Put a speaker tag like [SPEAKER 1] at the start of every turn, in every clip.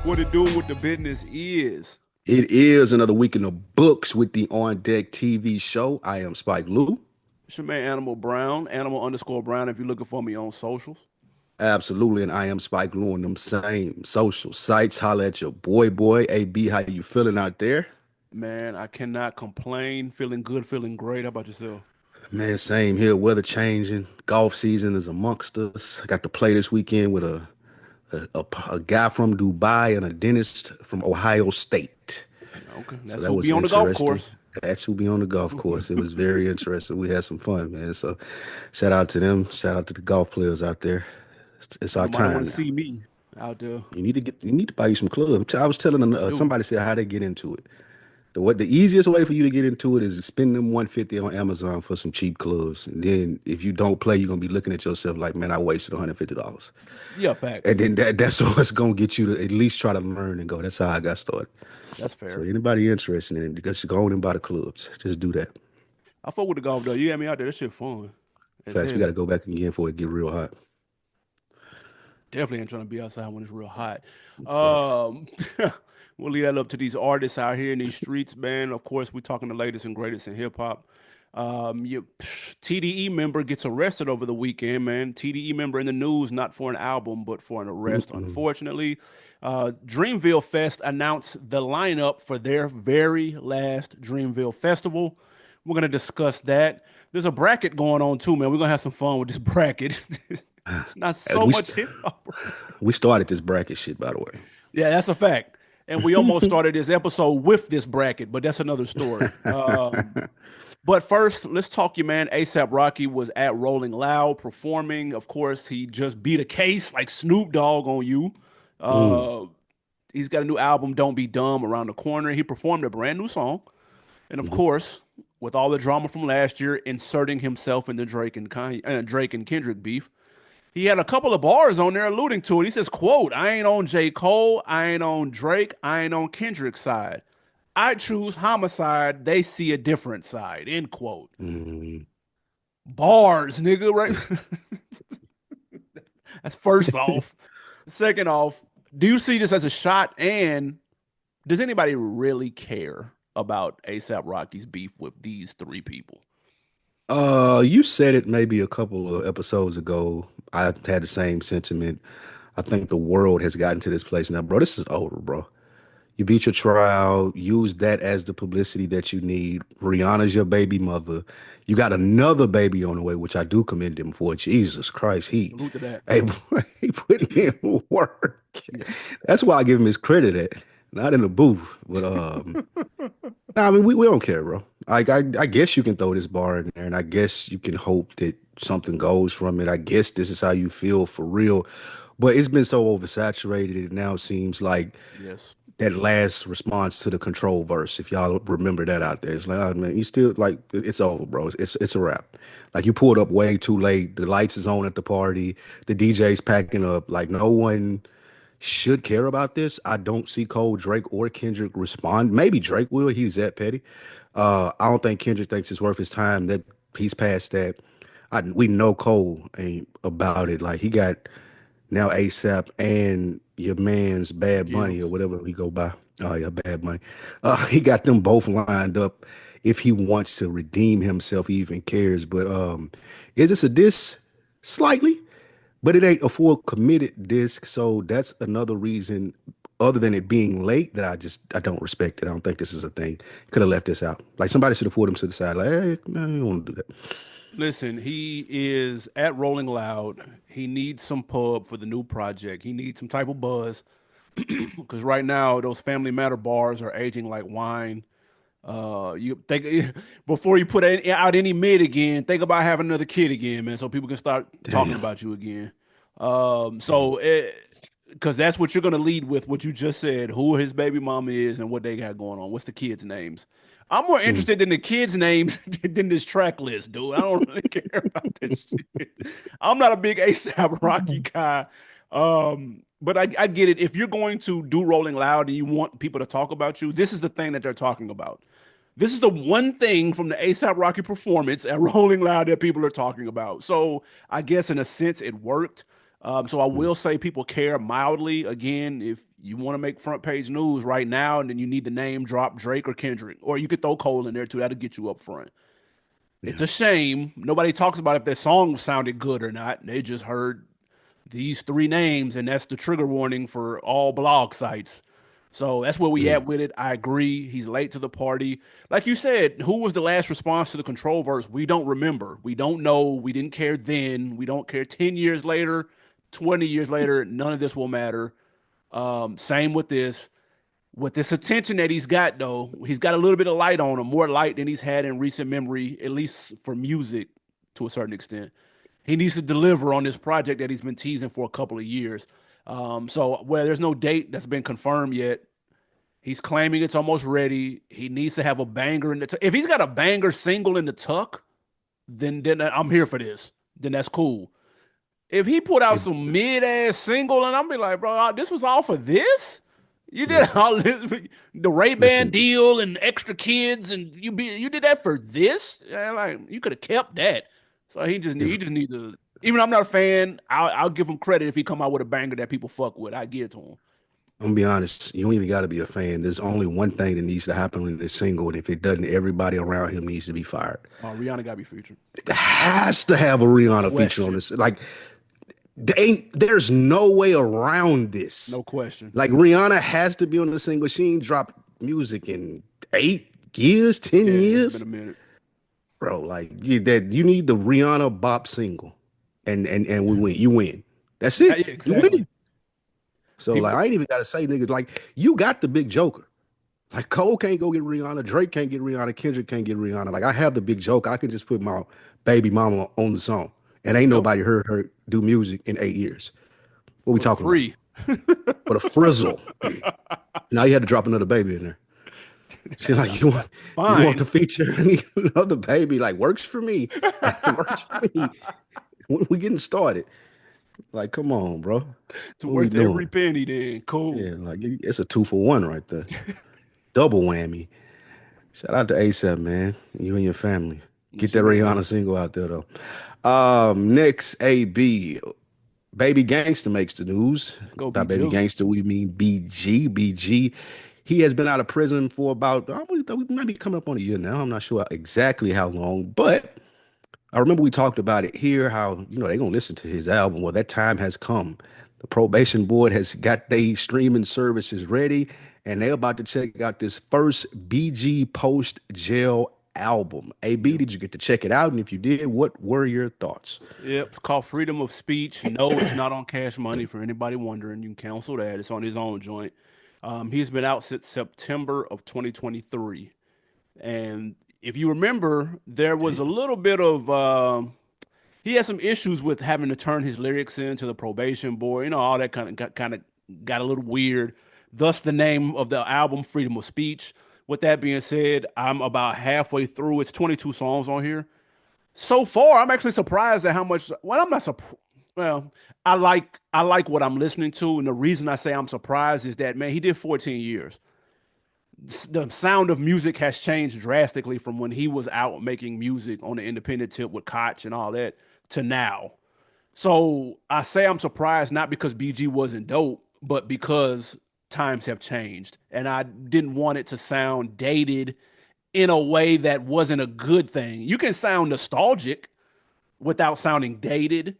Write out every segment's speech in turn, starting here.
[SPEAKER 1] What it do, what the business is.
[SPEAKER 2] It is another week in the books with the On Deck TV show. I am Spike Lou.
[SPEAKER 1] It's your man Animal Brown, Animal underscore Brown if you're looking for me on socials.
[SPEAKER 2] Absolutely, and I am Spike Lou on them same social sites. Holla at your boy. AB, how you feeling out there?
[SPEAKER 1] Man, I cannot complain. Feeling good, feeling great. How about yourself?
[SPEAKER 2] Man, same here. Weather changing. Golf season is amongst us. I got to play this weekend with a guy from Dubai and a dentist from Ohio State.
[SPEAKER 1] Okay,
[SPEAKER 2] So
[SPEAKER 1] that's
[SPEAKER 2] that
[SPEAKER 1] who
[SPEAKER 2] was
[SPEAKER 1] be on the golf
[SPEAKER 2] interesting.
[SPEAKER 1] course.
[SPEAKER 2] That's who be on the golf course. It was very interesting. We had some fun, man. So shout out to them. Shout out to the golf players out there. It's our
[SPEAKER 1] Nobody want
[SPEAKER 2] time
[SPEAKER 1] to
[SPEAKER 2] now.
[SPEAKER 1] see me out there.
[SPEAKER 2] You need to buy you some clubs. I was telling
[SPEAKER 1] I do.
[SPEAKER 2] somebody said how they get into it. The easiest way for you to get into it is spend them 150 on Amazon for some cheap clubs. And then if you don't play, you're gonna be looking at yourself like, man, I wasted $150.
[SPEAKER 1] Yeah,
[SPEAKER 2] And
[SPEAKER 1] facts.
[SPEAKER 2] then that's what's gonna get you to at least try to learn and go. That's how I got started.
[SPEAKER 1] That's
[SPEAKER 2] So
[SPEAKER 1] fair.
[SPEAKER 2] anybody interested in it, just go on and buy the clubs. Just do that.
[SPEAKER 1] I fuck with the golf though. You had me out there. That shit fun as
[SPEAKER 2] Facts, we got to
[SPEAKER 1] hell.
[SPEAKER 2] go back again before it get real hot.
[SPEAKER 1] Definitely ain't trying to be outside when it's real hot.
[SPEAKER 2] Facts.
[SPEAKER 1] Um, we'll leave that up to these artists out here in these streets, man. Of course, we're talking the latest and greatest in hip hop. TDE member gets arrested over the weekend, man. TDE member in the news, not for an album, but for an arrest,
[SPEAKER 2] Mm-mm.
[SPEAKER 1] unfortunately. Dreamville Fest announced the lineup for their very last Dreamville Festival. We're going to discuss that. There's a bracket going on too, man. We're going to have some fun with this bracket. It's not
[SPEAKER 2] And
[SPEAKER 1] so much hip hop.
[SPEAKER 2] we started this bracket shit, by the way.
[SPEAKER 1] Yeah, that's a fact. And we almost started this episode with this bracket, but that's another story. But first, let's talk your man ASAP Rocky was at Rolling Loud performing. Of course, he just beat a case like Snoop Dogg on you.
[SPEAKER 2] Mm.
[SPEAKER 1] Uh, he's got a new album, Don't Be Dumb, around the corner. He performed a brand new song. And of
[SPEAKER 2] Mhm.
[SPEAKER 1] course, with all the drama from last year, inserting himself in the Drake and Kendrick beef, he had a couple of bars on there alluding to it. He says, quote, I ain't on J. Cole, I ain't on Drake, I ain't on Kendrick's side. I choose homicide, they see a different side, end quote.
[SPEAKER 2] Mm.
[SPEAKER 1] Bars, nigga, right? That's first off. Second off, do you see this as a shot? And does anybody really care about ASAP Rocky's beef with these three people?
[SPEAKER 2] You said it maybe a couple of episodes ago. I had the same sentiment. I think the world has gotten to this place now, bro. This is over, bro. You beat your trial, use that as the publicity that you need. Rihanna's your baby mother. You got another baby on the way, which I do commend him for. Jesus Christ,
[SPEAKER 1] Salute to that.
[SPEAKER 2] hey, he put in work.
[SPEAKER 1] Yeah.
[SPEAKER 2] That's why I give him his credit at, not in the booth, but nah, I mean we don't care, bro. I guess you can throw this bar in there, and I guess you can hope that something goes from it. I guess this is how you feel for real, but it's been so oversaturated. It now seems like
[SPEAKER 1] Yes.
[SPEAKER 2] that last response to the control verse, if y'all remember that out there, it's like, oh man, you still like it's over, bro. It's a wrap. Like you pulled up way too late. The lights is on at the party. The DJ's packing up. Like no one should care about this. I don't see Cole, Drake, or Kendrick respond. Maybe Drake will. He's that petty. I don't think Kendrick thinks it's worth his time. That he's past that. We know Cole ain't about it. Like he got now ASAP and your man's Bad Bunny or
[SPEAKER 1] Gims.
[SPEAKER 2] whatever he go by. Oh yeah, Bad Bunny. He got them both lined up. If he wants to redeem himself, he even cares. But is this a diss? Slightly, but it ain't a full committed disc. So that's another reason, other than it being late, that I don't respect it. I don't think this is a thing. Could have left this out. Like somebody should have pulled him to the side. Like, hey, man, you don't want to do that.
[SPEAKER 1] Listen, he is at Rolling Loud. He needs some pub for the new project. He needs some type of buzz because right now those Family Matter bars are aging like wine. You think before you put out any mid again, think about having another kid again, man, so people can start talking
[SPEAKER 2] Damn.
[SPEAKER 1] about you again. So because that's what you're gonna lead with, what you just said, who his baby mama is and what they got going on. What's the kids' names? I'm more
[SPEAKER 2] Mm.
[SPEAKER 1] interested in the kids' names than this track list, dude. I don't really care about this shit. I'm not a big ASAP Rocky guy. But I get it. If you're going to do Rolling Loud and you want people to talk about you, this is the thing that they're talking about. This is the one thing from the ASAP Rocky performance at Rolling Loud that people are talking about. So I guess in a sense it worked. So I
[SPEAKER 2] Mm,
[SPEAKER 1] will say people care mildly. Again, if you want to make front page news right now, and then you need to name drop Drake or Kendrick, or you could throw Cole in there too. That'll get you up front. It's
[SPEAKER 2] yeah.
[SPEAKER 1] a shame nobody talks about if their song sounded good or not. They just heard these three names, and that's the trigger warning for all blog sites. So that's where we
[SPEAKER 2] Mm,
[SPEAKER 1] at with it. I agree. He's late to the party. Like you said, who was the last response to the control verse? We don't remember. We don't know. We didn't care then. We don't care 10 years later, 20 years later. None of this will matter. Same with this. With this attention that he's got, though, he's got a little bit of light on him, more light than he's had in recent memory, at least for music to a certain extent. He needs to deliver on this project that he's been teasing for a couple of years. So where there's no date that's been confirmed yet, he's claiming it's almost ready. He needs to have a banger in the if he's got a banger single in the tuck, then I'm here for this. Then that's cool. If he put out
[SPEAKER 2] it,
[SPEAKER 1] some mid ass single and I'm be like, bro, this was all for this. You did
[SPEAKER 2] listen,
[SPEAKER 1] all this, the Ray Ban
[SPEAKER 2] listen.
[SPEAKER 1] deal and extra kids, and you did that for this. Yeah, like you could have kept that. So he
[SPEAKER 2] If
[SPEAKER 1] just need to. Even though I'm not a fan, I'll give him credit if he come out with a banger that people fuck with. I give it to him.
[SPEAKER 2] I'm gonna be honest, you don't even got to be a fan. There's only one thing that needs to happen in this single, and if it doesn't, everybody around him needs to be fired.
[SPEAKER 1] Rihanna got to be featured.
[SPEAKER 2] It has to have a
[SPEAKER 1] No
[SPEAKER 2] Rihanna feature on
[SPEAKER 1] question.
[SPEAKER 2] this. Like, there's no way around this.
[SPEAKER 1] No question.
[SPEAKER 2] Like, Rihanna has to be on the single. She ain't dropped music in 8 years, ten
[SPEAKER 1] Yeah, it's been
[SPEAKER 2] years,
[SPEAKER 1] a minute.
[SPEAKER 2] bro. Like, you need the Rihanna bop single, and we win. You win. That's
[SPEAKER 1] Yeah,
[SPEAKER 2] it. You
[SPEAKER 1] exactly.
[SPEAKER 2] win. So like,
[SPEAKER 1] People,
[SPEAKER 2] I ain't even gotta say niggas. Like, you got the big joker. Like, Cole can't go get Rihanna, Drake can't get Rihanna, Kendrick can't get Rihanna. Like, I have the big joke. I could just put my baby mama on the song, and ain't
[SPEAKER 1] yep,
[SPEAKER 2] nobody heard her do music in 8 years. What we
[SPEAKER 1] for
[SPEAKER 2] talking about?
[SPEAKER 1] free.
[SPEAKER 2] But a frizzle. Now you had to drop another baby in there. She like, you want
[SPEAKER 1] Fine.
[SPEAKER 2] the feature? I need another baby. Like, works for me. Works for me. When we getting started? Like, come on, bro.
[SPEAKER 1] It's
[SPEAKER 2] What we
[SPEAKER 1] worth every
[SPEAKER 2] doing?
[SPEAKER 1] penny then. Cool.
[SPEAKER 2] Yeah, like it's a 2 for 1 right there. Double whammy. Shout out to ASAP, man. You and your family. Get
[SPEAKER 1] Yes,
[SPEAKER 2] that
[SPEAKER 1] you will.
[SPEAKER 2] Rihanna single out there though. Next, AB. Baby Gangster makes the news.
[SPEAKER 1] Go
[SPEAKER 2] By
[SPEAKER 1] be
[SPEAKER 2] Baby
[SPEAKER 1] Jizzle.
[SPEAKER 2] Gangster, we mean BG. BG. He has been out of prison for about, we might be coming up on a year now. I'm not sure exactly how long, but I remember we talked about it here, how, they're going to listen to his album. Well, that time has come. The probation board has got their streaming services ready, and they're about to check out this first BG post jail album. AB,
[SPEAKER 1] Yep.
[SPEAKER 2] did you get to check it out? And if you did, what were your thoughts?
[SPEAKER 1] Yep. It's called Freedom of Speech. No, it's not on Cash Money for anybody wondering. You can cancel that. It's on his own joint. He's been out since September of 2023. And if you remember, there was a little bit of he had some issues with having to turn his lyrics into the probation board. All that kind of got a little weird. Thus, the name of the album, Freedom of Speech. With that being said, I'm about halfway through. It's 22 songs on here. So far, I'm actually surprised at how much. Well, I'm not surprised. Well, I like what I'm listening to, and the reason I say I'm surprised is that man, he did 14 years. The sound of music has changed drastically from when he was out making music on the independent tip with Koch and all that to now. So I say I'm surprised not because BG wasn't dope, but because times have changed. And I didn't want it to sound dated in a way that wasn't a good thing. You can sound nostalgic without sounding dated.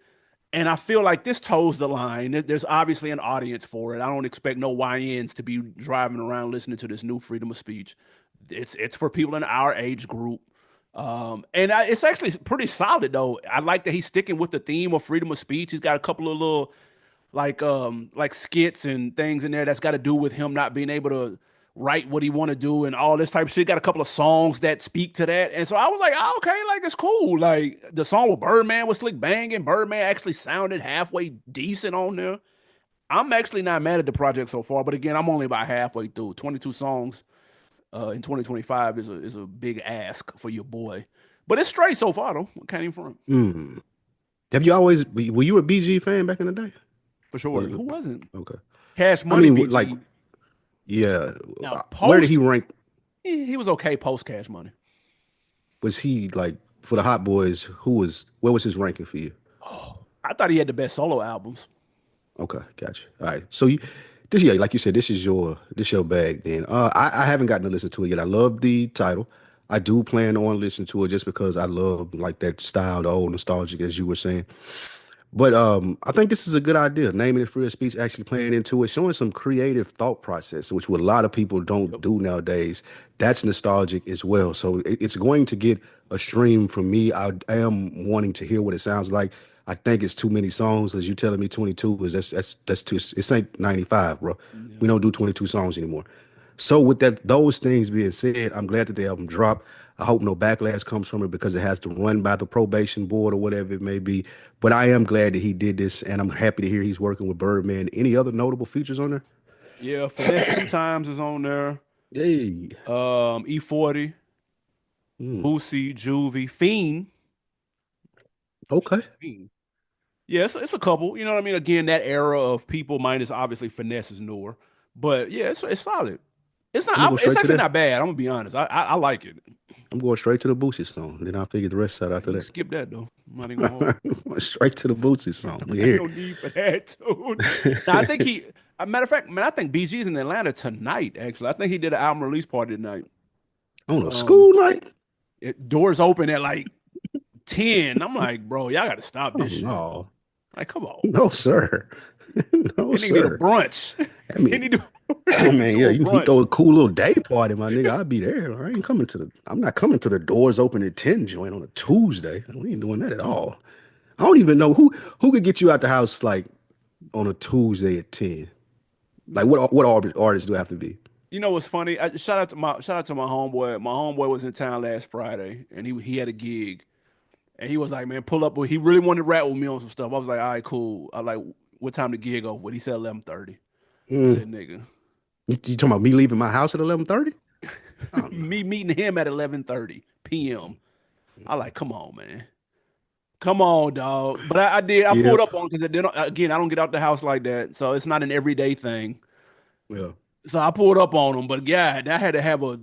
[SPEAKER 1] And I feel like this toes the line. There's obviously an audience for it. I don't expect no YNs to be driving around listening to this new freedom of speech. It's for people in our age group. It's actually pretty solid though. I like that he's sticking with the theme of freedom of speech. He's got a couple of little like skits and things in there that's got to do with him not being able to write what he want to do and all this type of shit. Got a couple of songs that speak to that, and so I was like, oh, okay, like it's cool. Like the song with Birdman was slick banging. Birdman actually sounded halfway decent on there. I'm actually not mad at the project so far, but again, I'm only about halfway through. 22 songs in 2025 is a big ask for your boy, but it's straight so far though. I can't even front
[SPEAKER 2] Hmm. Have you always, were you a BG fan back in the day?
[SPEAKER 1] for sure.
[SPEAKER 2] Or-
[SPEAKER 1] Who wasn't?
[SPEAKER 2] Okay.
[SPEAKER 1] Cash
[SPEAKER 2] I
[SPEAKER 1] Money
[SPEAKER 2] mean, like,
[SPEAKER 1] BG.
[SPEAKER 2] yeah.
[SPEAKER 1] Now
[SPEAKER 2] Where did he
[SPEAKER 1] post
[SPEAKER 2] rank?
[SPEAKER 1] he was okay post Cash Money.
[SPEAKER 2] Was he like for the Hot Boys? Where was his ranking for you?
[SPEAKER 1] I thought he had the best solo albums.
[SPEAKER 2] Okay, gotcha. All right. So you this yeah, like you said, this your bag then. I haven't gotten to listen to it yet. I love the title. I do plan on listening to it just because I love like that style, the old nostalgic as you were saying. But I think this is a good idea. Naming it free of speech, actually playing into it, showing some creative thought process, which what a lot of people don't
[SPEAKER 1] Yep.
[SPEAKER 2] do nowadays. That's nostalgic as well. So it's going to get a stream from me. I am wanting to hear what it sounds like. I think it's too many songs. As you telling me, 22 is that's too. It's ain't 95, bro. We
[SPEAKER 1] Yeah.
[SPEAKER 2] don't do 22 songs anymore. So with that, those things being said, I'm glad that the album dropped. I hope no backlash comes from it because it has to run by the probation board or whatever it may be. But I am glad that he did this, and I'm happy to hear he's working with Birdman. Any other notable features on there?
[SPEAKER 1] Yeah, Finesse two times is on there.
[SPEAKER 2] Hey,
[SPEAKER 1] E40,
[SPEAKER 2] mm,
[SPEAKER 1] Boosie, Juvie, Fiend.
[SPEAKER 2] okay.
[SPEAKER 1] Fiend. Yeah, it's a couple. You know what I mean? Again, that era of people minus obviously Finesse is newer. But yeah, it's solid.
[SPEAKER 2] I'm gonna go
[SPEAKER 1] It's
[SPEAKER 2] straight to
[SPEAKER 1] actually
[SPEAKER 2] that.
[SPEAKER 1] not bad. I'm gonna be honest. I like it.
[SPEAKER 2] I'm going straight to the Boosie song. Then I'll figure the rest out
[SPEAKER 1] You
[SPEAKER 2] after
[SPEAKER 1] can
[SPEAKER 2] that.
[SPEAKER 1] skip that though. I'm not even gonna hold
[SPEAKER 2] Straight to the Boosie song. We
[SPEAKER 1] you. Ain't
[SPEAKER 2] hear
[SPEAKER 1] no need for that, dude. Now I think he a matter of fact, man, I think BG's in Atlanta tonight, actually. I think he did an album release party tonight.
[SPEAKER 2] on a
[SPEAKER 1] Um
[SPEAKER 2] school night.
[SPEAKER 1] doors open at like 10. I'm like, bro, y'all gotta stop
[SPEAKER 2] Oh
[SPEAKER 1] this shit.
[SPEAKER 2] no,
[SPEAKER 1] Like, come on.
[SPEAKER 2] no sir, no
[SPEAKER 1] That nigga need a
[SPEAKER 2] sir.
[SPEAKER 1] brunch.
[SPEAKER 2] I
[SPEAKER 1] He
[SPEAKER 2] mean,
[SPEAKER 1] need to
[SPEAKER 2] I mean,
[SPEAKER 1] do
[SPEAKER 2] yeah,
[SPEAKER 1] a
[SPEAKER 2] you
[SPEAKER 1] brunch.
[SPEAKER 2] throw a cool little day party, my nigga. I'll be there. I ain't coming to the. I'm not coming to the doors open at 10 joint on a Tuesday. We ain't doing that at all. I don't even know who could get you out the house like on a Tuesday at 10. Like what artists do I have to be?
[SPEAKER 1] You know what's funny? Shout out to my homeboy. My homeboy was in town last Friday, and he had a gig, and he was like, "Man, pull up." He really wanted to rap with me on some stuff. I was like, "All right, cool." I like, "What time the gig over?" With? He said 11:30. I
[SPEAKER 2] Mm,
[SPEAKER 1] said, "Nigga,
[SPEAKER 2] you talking about me leaving my house at 11:30? Oh no.
[SPEAKER 1] me meeting him at 11:30 p.m." I like, come on, man, come on, dog. But I did. I pulled
[SPEAKER 2] Yep.
[SPEAKER 1] up on because again, I don't get out the house like that, so it's not an everyday thing.
[SPEAKER 2] Yeah.
[SPEAKER 1] So I pulled up on him, but yeah, I had to have a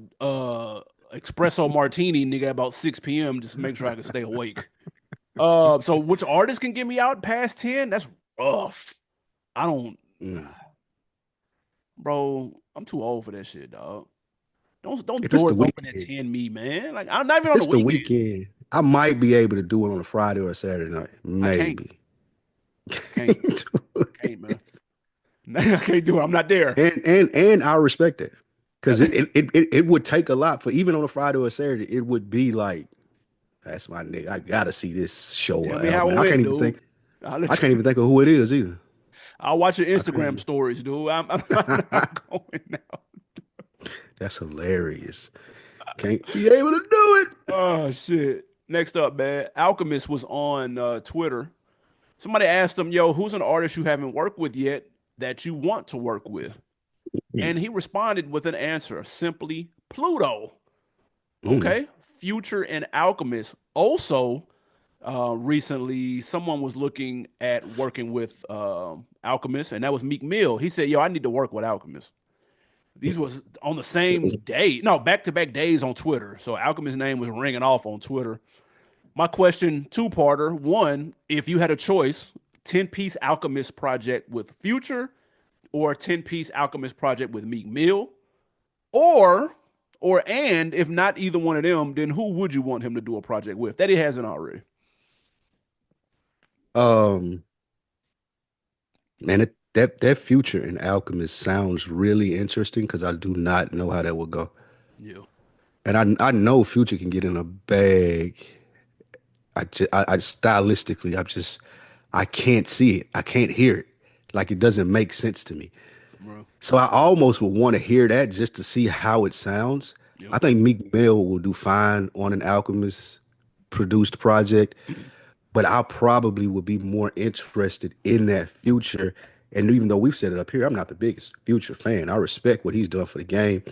[SPEAKER 1] espresso martini, nigga, at about 6 p.m. just to make sure I could stay awake. So which artist can get me out past 10? That's rough. I don't,
[SPEAKER 2] Mm.
[SPEAKER 1] bro. I'm too old for that shit, dog. Don't
[SPEAKER 2] If it's the
[SPEAKER 1] doors open at
[SPEAKER 2] weekend,
[SPEAKER 1] 10 me, man. Like I'm not even
[SPEAKER 2] if
[SPEAKER 1] on the
[SPEAKER 2] it's the
[SPEAKER 1] weekend.
[SPEAKER 2] weekend, I might be able to do it on a Friday or a Saturday night.
[SPEAKER 1] I can't.
[SPEAKER 2] Maybe.
[SPEAKER 1] I can't. I can't, man. I can't do it. I'm not there.
[SPEAKER 2] And I respect it. Because it would take a lot for even on a Friday or a Saturday, it would be like, that's my nigga. I gotta see this show
[SPEAKER 1] Tell
[SPEAKER 2] or
[SPEAKER 1] me how
[SPEAKER 2] album.
[SPEAKER 1] it
[SPEAKER 2] And
[SPEAKER 1] went, dude. I'll
[SPEAKER 2] I
[SPEAKER 1] let
[SPEAKER 2] can't
[SPEAKER 1] you.
[SPEAKER 2] even think of who it is either.
[SPEAKER 1] I'll watch your
[SPEAKER 2] I can't
[SPEAKER 1] Instagram
[SPEAKER 2] even.
[SPEAKER 1] stories, dude. I'm not going now.
[SPEAKER 2] That's hilarious. Can't be able to do it.
[SPEAKER 1] Oh shit. Next up, man. Alchemist was on Twitter. Somebody asked him, "Yo, who's an artist you haven't worked with yet that you want to work with?" And he responded with an answer, simply Pluto.
[SPEAKER 2] Mm,
[SPEAKER 1] Okay. Future and Alchemist. Also, recently, someone was looking at working with Alchemist, and that was Meek Mill. He said, "Yo, I need to work with Alchemist." These was on the same day, no, back to back days on Twitter. So Alchemist's name was ringing off on Twitter. My question, two-parter. One, if you had a choice, 10-piece Alchemist project with Future or a 10-piece Alchemist project with Meek Mill, or and if not either one of them, then who would you want him to do a project with that he hasn't already?
[SPEAKER 2] um, man, that future in Alchemist sounds really interesting because I do not know how that will go.
[SPEAKER 1] Yeah,
[SPEAKER 2] And I know Future can get in a bag. I stylistically, I can't see it. I can't hear it. Like it doesn't make sense to me.
[SPEAKER 1] bro.
[SPEAKER 2] So I almost would want to hear that just to see how it sounds.
[SPEAKER 1] Yep.
[SPEAKER 2] I think Meek Mill will do fine on an Alchemist produced project, but I probably would be more interested in that future. And even though we've set it up here, I'm not the biggest future fan. I respect what he's done for the game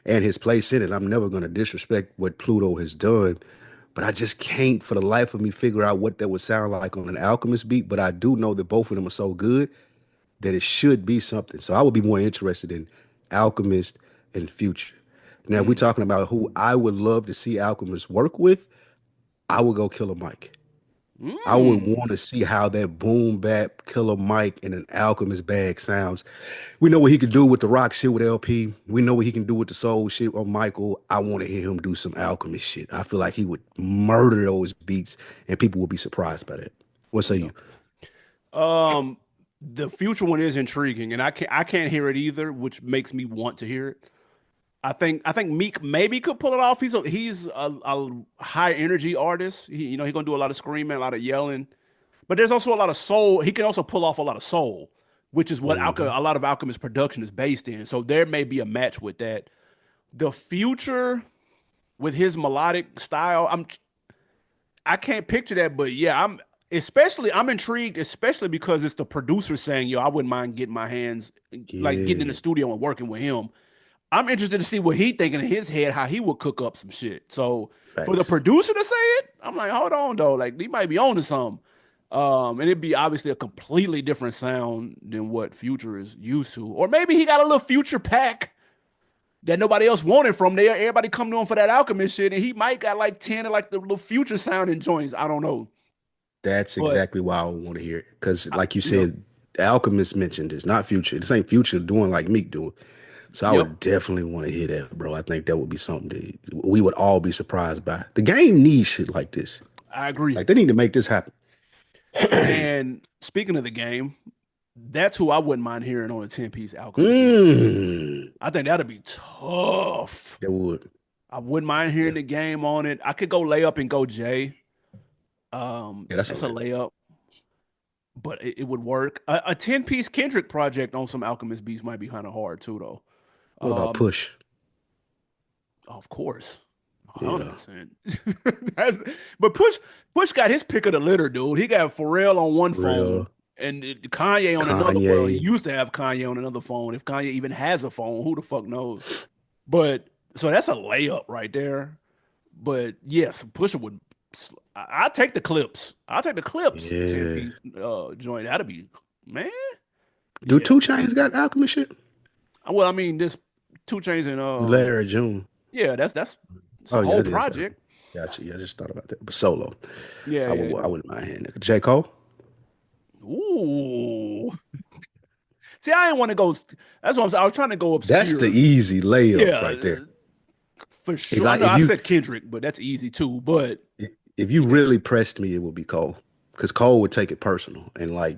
[SPEAKER 2] and his place in it. I'm never going to disrespect what Pluto has done, but I just can't for the life of me figure out what that would sound like on an Alchemist beat. But I do know that both of them are so good that it should be something. So I would be more interested in Alchemist and Future. Now, if we're
[SPEAKER 1] Mm.
[SPEAKER 2] talking about who I would love to see Alchemist work with, I would go Killer Mike. I would
[SPEAKER 1] Mm.
[SPEAKER 2] want to see how that boom bap killer Mike in an Alchemist bag sounds. We know what he could do with the rock shit with LP. We know what he can do with the soul shit on Michael. I want to hear him do some Alchemist shit. I feel like he would murder those beats and people would be surprised by that. What say
[SPEAKER 1] Yeah.
[SPEAKER 2] you?
[SPEAKER 1] Um, the future one is intriguing, and I can't hear it either, which makes me want to hear it. I think Meek maybe could pull it off. He's a high energy artist. He's gonna do a lot of screaming, a lot of yelling. But there's also a lot of soul. He can also pull off a lot of soul, which is what
[SPEAKER 2] Hmm.
[SPEAKER 1] a lot of Alchemist production is based in. So there may be a match with that. The future with his melodic style, I can't picture that, but yeah, I'm intrigued, especially because it's the producer saying, yo, I wouldn't mind getting my hands like getting in the
[SPEAKER 2] Yeah,
[SPEAKER 1] studio and working with him. I'm interested to see what he thinking in his head, how he would cook up some shit. So for the
[SPEAKER 2] facts.
[SPEAKER 1] producer to say it, I'm like, hold on though, like he might be on to something. And it'd be obviously a completely different sound than what Future is used to. Or maybe he got a little Future pack that nobody else wanted from there. Everybody come to him for that Alchemist shit, and he might got like 10 of like the little Future sounding joints. I don't know.
[SPEAKER 2] That's
[SPEAKER 1] But
[SPEAKER 2] exactly why I want to hear it. Because, like you
[SPEAKER 1] yep,
[SPEAKER 2] said, Alchemist mentioned this, not Future. This ain't Future doing like Meek doing. So I
[SPEAKER 1] yep,
[SPEAKER 2] would definitely want to hear that, bro. I think that would be something that we would all be surprised by. The game needs shit like this.
[SPEAKER 1] I agree.
[SPEAKER 2] Like they need to make this happen.
[SPEAKER 1] And speaking of the game, that's who I wouldn't mind hearing on a 10-piece Alchemist beat.
[SPEAKER 2] Mm,
[SPEAKER 1] I think that'd be tough.
[SPEAKER 2] that would.
[SPEAKER 1] I wouldn't mind
[SPEAKER 2] Yeah.
[SPEAKER 1] hearing the game on it. I could go layup and go Jay.
[SPEAKER 2] Yeah, that's a
[SPEAKER 1] That's a
[SPEAKER 2] layup.
[SPEAKER 1] layup, but it would work. A 10-piece Kendrick project on some Alchemist beats might be kind of hard too, though.
[SPEAKER 2] What about
[SPEAKER 1] Um,
[SPEAKER 2] Push?
[SPEAKER 1] of course,
[SPEAKER 2] Yeah.
[SPEAKER 1] 100%. But Push got his pick of the litter, dude. He got Pharrell on one phone
[SPEAKER 2] Real.
[SPEAKER 1] and Kanye on another.
[SPEAKER 2] Kanye.
[SPEAKER 1] Well, he used to have Kanye on another phone. If Kanye even has a phone, who the fuck knows? But so that's a layup right there. But yes, Pusha would. I take the clips. I'll take the clips. 10
[SPEAKER 2] Yeah.
[SPEAKER 1] piece joint. That'd be man.
[SPEAKER 2] Do
[SPEAKER 1] Yeah.
[SPEAKER 2] Two Chains got Alchemist shit?
[SPEAKER 1] Well, I mean, this Two Chains and
[SPEAKER 2] Larry June.
[SPEAKER 1] yeah, that's it's a
[SPEAKER 2] Oh yeah,
[SPEAKER 1] whole
[SPEAKER 2] that is
[SPEAKER 1] project.
[SPEAKER 2] Alchemist. Gotcha. Yeah, I just thought about that. But solo.
[SPEAKER 1] Yeah, yeah,
[SPEAKER 2] I wouldn't mind hearing that. J. Cole?
[SPEAKER 1] yeah. Ooh. See, I didn't want to go. That's what I'm saying. I was trying to go
[SPEAKER 2] That's the
[SPEAKER 1] obscure.
[SPEAKER 2] easy layup
[SPEAKER 1] Yeah,
[SPEAKER 2] right there.
[SPEAKER 1] for
[SPEAKER 2] If
[SPEAKER 1] sure. I
[SPEAKER 2] I
[SPEAKER 1] know
[SPEAKER 2] if
[SPEAKER 1] I
[SPEAKER 2] you
[SPEAKER 1] said Kendrick, but that's easy too. But
[SPEAKER 2] if you
[SPEAKER 1] yes,
[SPEAKER 2] really pressed me, it would be Cole. Because Cole would take it personal and like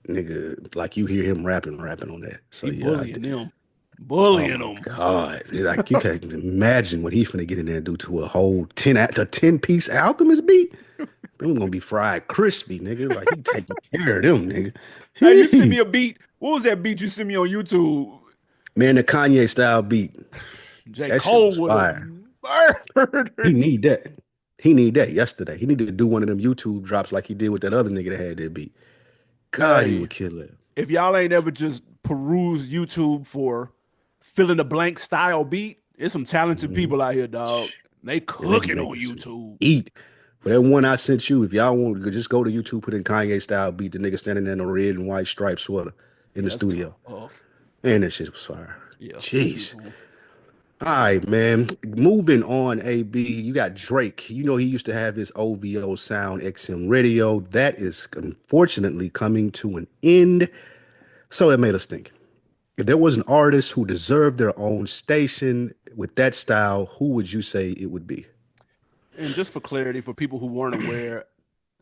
[SPEAKER 2] nigga, like you hear him rapping on that. So
[SPEAKER 1] he
[SPEAKER 2] yeah,
[SPEAKER 1] bullying them,
[SPEAKER 2] oh
[SPEAKER 1] bullying
[SPEAKER 2] my
[SPEAKER 1] them.
[SPEAKER 2] God. Like you can't imagine what he finna get in there and do to a whole 10 piece Alchemist beat. Them gonna be fried crispy, nigga. Like he taking care of them,
[SPEAKER 1] Hey, you send me
[SPEAKER 2] nigga.
[SPEAKER 1] a beat. What was that beat you sent me on YouTube?
[SPEAKER 2] Man, the Kanye style beat.
[SPEAKER 1] J.
[SPEAKER 2] That shit
[SPEAKER 1] Cole
[SPEAKER 2] was
[SPEAKER 1] would have
[SPEAKER 2] fire. He
[SPEAKER 1] murdered.
[SPEAKER 2] need that. He need that yesterday. He needed to do one of them YouTube drops like he did with that other nigga that had that beat. God, he
[SPEAKER 1] Hey,
[SPEAKER 2] would kill it.
[SPEAKER 1] if y'all ain't ever just peruse YouTube for fill in the blank style beat, there's some talented
[SPEAKER 2] Mhm.
[SPEAKER 1] people out here, dog. They
[SPEAKER 2] And they be
[SPEAKER 1] cooking on
[SPEAKER 2] making some
[SPEAKER 1] YouTube.
[SPEAKER 2] eat. For that one I sent you, if y'all want to just go to YouTube, put in Kanye style beat, the nigga standing there in a red and white striped sweater in the
[SPEAKER 1] Yeah, that's
[SPEAKER 2] studio.
[SPEAKER 1] tough.
[SPEAKER 2] And that shit was fire.
[SPEAKER 1] Yeah, I'm getting
[SPEAKER 2] Jeez.
[SPEAKER 1] one.
[SPEAKER 2] All right, man. Moving on, AB. You got Drake. You know he used to have his OVO Sound XM radio. That is unfortunately coming to an end. So that made us think. If there was an artist who deserved their own station with that style, who would you say it would be?
[SPEAKER 1] And just for clarity, for people who weren't aware,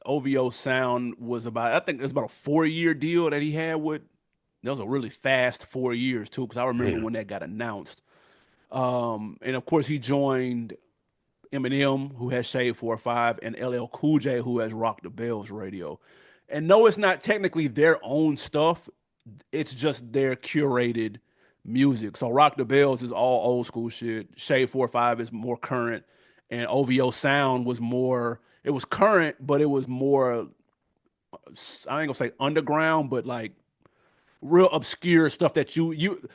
[SPEAKER 1] OVO Sound was about, I think it was about a 4 year deal that he had with. That was a really fast 4 years too, because I remember
[SPEAKER 2] Damn.
[SPEAKER 1] when that got announced. And of course, he joined Eminem, who has Shade 4 or 5, and LL Cool J, who has Rock the Bells radio. And no, it's not technically their own stuff, it's just their curated music. So Rock the Bells is all old school shit. Shade 4 or 5 is more current. And OVO Sound was more, it was current, but it was more, I ain't gonna say underground, but like real obscure stuff that you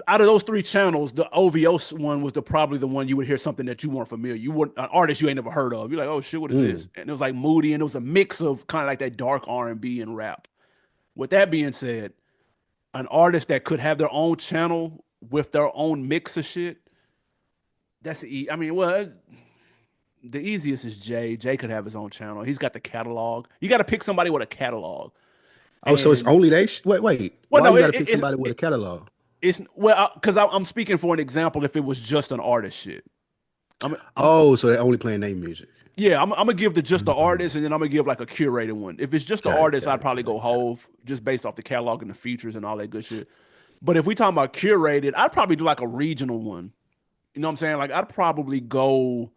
[SPEAKER 1] out of those three channels, the OVO one was probably the one you would hear something that you weren't familiar. You weren't an artist you ain't never heard of. You're like, oh shit, what is this?
[SPEAKER 2] Mm.
[SPEAKER 1] And it was like moody, and it was a mix of kind of like that dark R&B and rap. With that being said, an artist that could have their own channel with their own mix of shit, I mean, well, The easiest is Jay. Jay could have his own channel. He's got the catalog. You got to pick somebody with a catalog.
[SPEAKER 2] Oh, so it's
[SPEAKER 1] And
[SPEAKER 2] only they? Wait.
[SPEAKER 1] well,
[SPEAKER 2] Why
[SPEAKER 1] no,
[SPEAKER 2] you got to pick somebody with a
[SPEAKER 1] it,
[SPEAKER 2] catalog?
[SPEAKER 1] it's well because I'm speaking for an example. If it was just an artist shit, I'm
[SPEAKER 2] Oh, so they're only playing their music.
[SPEAKER 1] yeah, I'm gonna give the just the
[SPEAKER 2] Mhm.
[SPEAKER 1] artist, and then I'm gonna give like a curated one. If it's just the
[SPEAKER 2] Got it,
[SPEAKER 1] artist,
[SPEAKER 2] got
[SPEAKER 1] I'd
[SPEAKER 2] it,
[SPEAKER 1] probably
[SPEAKER 2] got
[SPEAKER 1] go
[SPEAKER 2] it, got it.
[SPEAKER 1] Hove just based off the catalog and the features and all that good shit. But if we talking about curated, I'd probably do like a regional one. You know what I'm saying? Like I'd probably go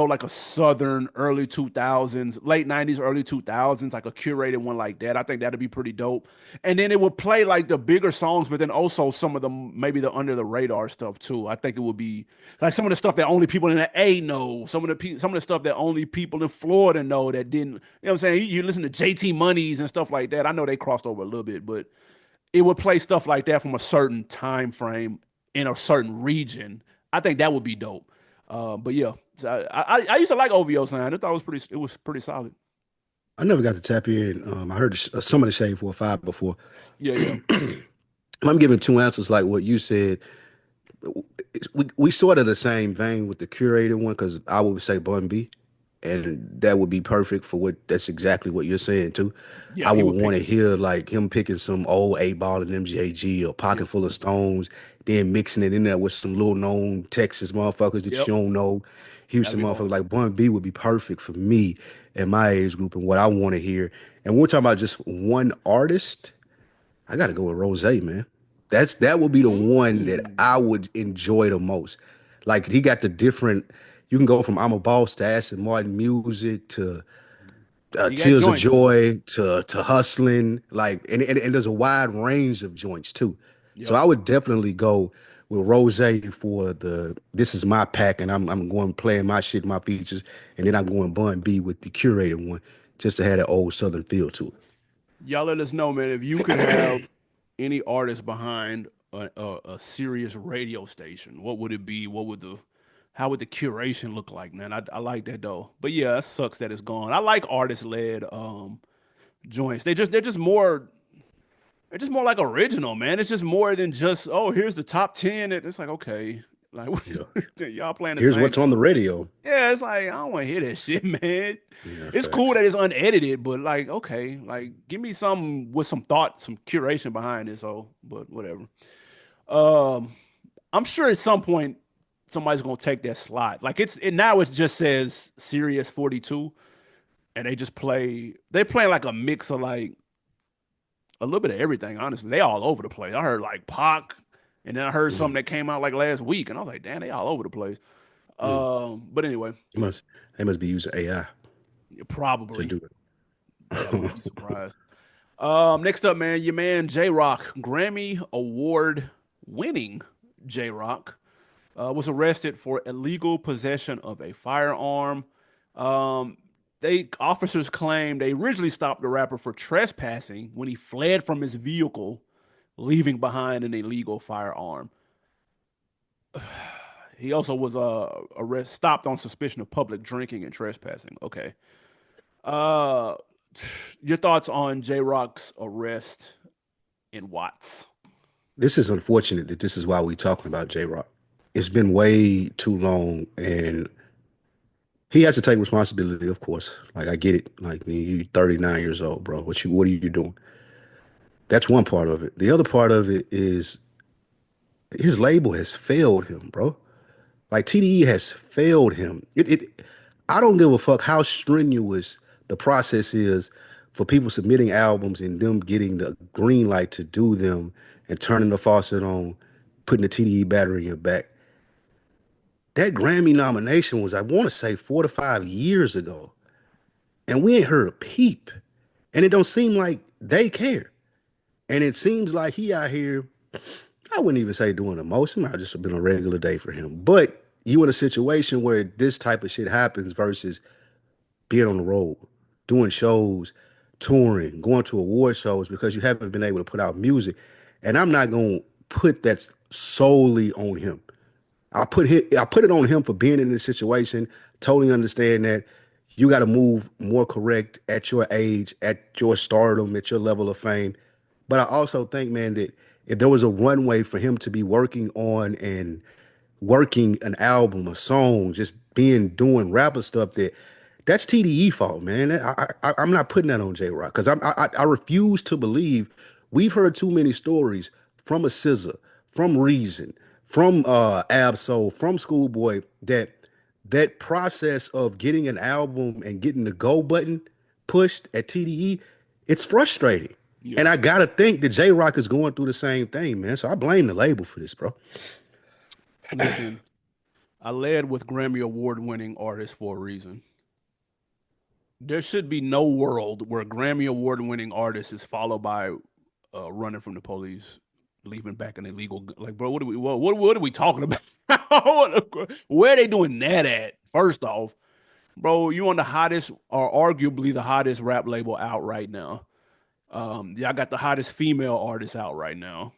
[SPEAKER 1] like a Southern early 2000s, late 90s, early 2000s, like a curated one like that. I think that'd be pretty dope. And then it would play like the bigger songs, but then also some of the maybe the under the radar stuff too. I think it would be like some of the stuff that only people in the A know, some of the stuff that only people in Florida know that didn't, you know what I'm saying? You listen to JT Monies and stuff like that. I know they crossed over a little bit, but it would play stuff like that from a certain time frame in a certain region. I think that would be dope. But yeah, so I used to like OVO sound. I thought it was pretty solid.
[SPEAKER 2] I never got to tap in. I heard some of the Shade 4 or 5 before.
[SPEAKER 1] Yeah, yeah,
[SPEAKER 2] I'm giving two answers like what you said. We sort of the same vein with the curated one because I would say Bun B, and that would be perfect for what that's exactly what you're saying too.
[SPEAKER 1] yeah.
[SPEAKER 2] I
[SPEAKER 1] He
[SPEAKER 2] would
[SPEAKER 1] would
[SPEAKER 2] want
[SPEAKER 1] pick
[SPEAKER 2] to
[SPEAKER 1] it.
[SPEAKER 2] hear like him picking some old 8 Ball and MJG or
[SPEAKER 1] Yep,
[SPEAKER 2] Pocket Full of Stones, then mixing it in there with some little known Texas motherfuckers that
[SPEAKER 1] yep.
[SPEAKER 2] you don't know.
[SPEAKER 1] That'd
[SPEAKER 2] Houston
[SPEAKER 1] be
[SPEAKER 2] motherfuckers
[SPEAKER 1] hard.
[SPEAKER 2] like Bun B would be perfect for me and my age group and what I want to hear. And we're talking about just one artist. I gotta go with Rose, man. That would be the one that I
[SPEAKER 1] Mm.
[SPEAKER 2] would enjoy the most. Like he got the different. You can go from I'm a Boss to Aston Martin music to
[SPEAKER 1] He got
[SPEAKER 2] Tears of
[SPEAKER 1] joints.
[SPEAKER 2] Joy to Hustling. Like and there's a wide range of joints too. So
[SPEAKER 1] Yep.
[SPEAKER 2] I would definitely go with Rose for the this is my pack and I'm going playing my shit, my features, and then I'm going Bun B with the curated one just to have that old Southern feel to
[SPEAKER 1] Y'all let us know, man, if you could have any artist behind a serious radio station, what would it be? How would the curation look like, man? I like that though. But yeah, it sucks that it's gone. I like artist led joints. They're just more like original, man. It's just more than just, oh, here's the top 10. It's like, okay, like
[SPEAKER 2] it.
[SPEAKER 1] y'all playing the
[SPEAKER 2] Here's
[SPEAKER 1] same
[SPEAKER 2] what's on the
[SPEAKER 1] song.
[SPEAKER 2] radio.
[SPEAKER 1] Yeah, it's like I don't want to hear that shit, man.
[SPEAKER 2] Yeah,
[SPEAKER 1] It's cool
[SPEAKER 2] facts.
[SPEAKER 1] that it's unedited, but like, okay, like give me some with some thought, some curation behind it. So, but whatever. Um, I'm sure at some point somebody's gonna take that slot. Like now it just says Sirius 42, and they play like a mix of like a little bit of everything. Honestly, they all over the place. I heard like Pac, and then I heard something
[SPEAKER 2] Mhm.
[SPEAKER 1] that came out like last week, and I was like, damn, they all over the place.
[SPEAKER 2] Mm.
[SPEAKER 1] But anyway,
[SPEAKER 2] They must they must be using AI to
[SPEAKER 1] probably.
[SPEAKER 2] do
[SPEAKER 1] Yeah, I
[SPEAKER 2] it.
[SPEAKER 1] wouldn't be surprised. Next up, man, your man J Rock, Grammy Award winning J Rock, was arrested for illegal possession of a firearm. Um, officers claim they originally stopped the rapper for trespassing when he fled from his vehicle, leaving behind an illegal firearm. He also was stopped on suspicion of public drinking and trespassing. Okay. Uh, your thoughts on J Rock's arrest in Watts?
[SPEAKER 2] This is unfortunate that this is why we talking about J Rock. It's been way too long, and he has to take responsibility, of course. Like I get it. Like you 39 years old, bro. What are you doing? That's one part of it. The other part of it is his label has failed him, bro. Like TDE has failed him. I don't give a fuck how strenuous the process is for people submitting albums and them getting the green light to do them and turning the faucet on, putting the TDE battery in your back. That Grammy nomination was, I want to say, 4 to 5 years ago, and we ain't heard a peep. And it don't seem like they care. And it seems like he out here, I wouldn't even say doing the most. It might have just been a regular day for him. But you in a situation where this type of shit happens versus being on the road, doing shows, touring, going to award shows because you haven't been able to put out music. And I'm not going to put that solely on him. I put it on him for being in this situation. Totally understand that you got to move more correct at your age, at your stardom, at your level of fame. But I also think, man, that if there was a runway for him to be working on and working an album, a song, just being doing rapper stuff that's TDE fault, man. I'm not putting that on J Rock because I refuse to believe we've heard too many stories from a SZA, from Reason, from Absol, from Schoolboy that process of getting an album and getting the go button pushed at TDE, it's frustrating.
[SPEAKER 1] Yeah.
[SPEAKER 2] And I gotta think that J Rock is going through the same thing, man. So I blame the label for this, bro.
[SPEAKER 1] Listen, I led with Grammy Award winning artists for a reason. There should be no world where a Grammy Award winning artist is followed by running from the police, leaving back an illegal. Like, bro, what are we talking about? Where are they doing that at? First off, bro, you on the hottest or arguably the hottest rap label out right now. Y'all got the hottest female artist out right now.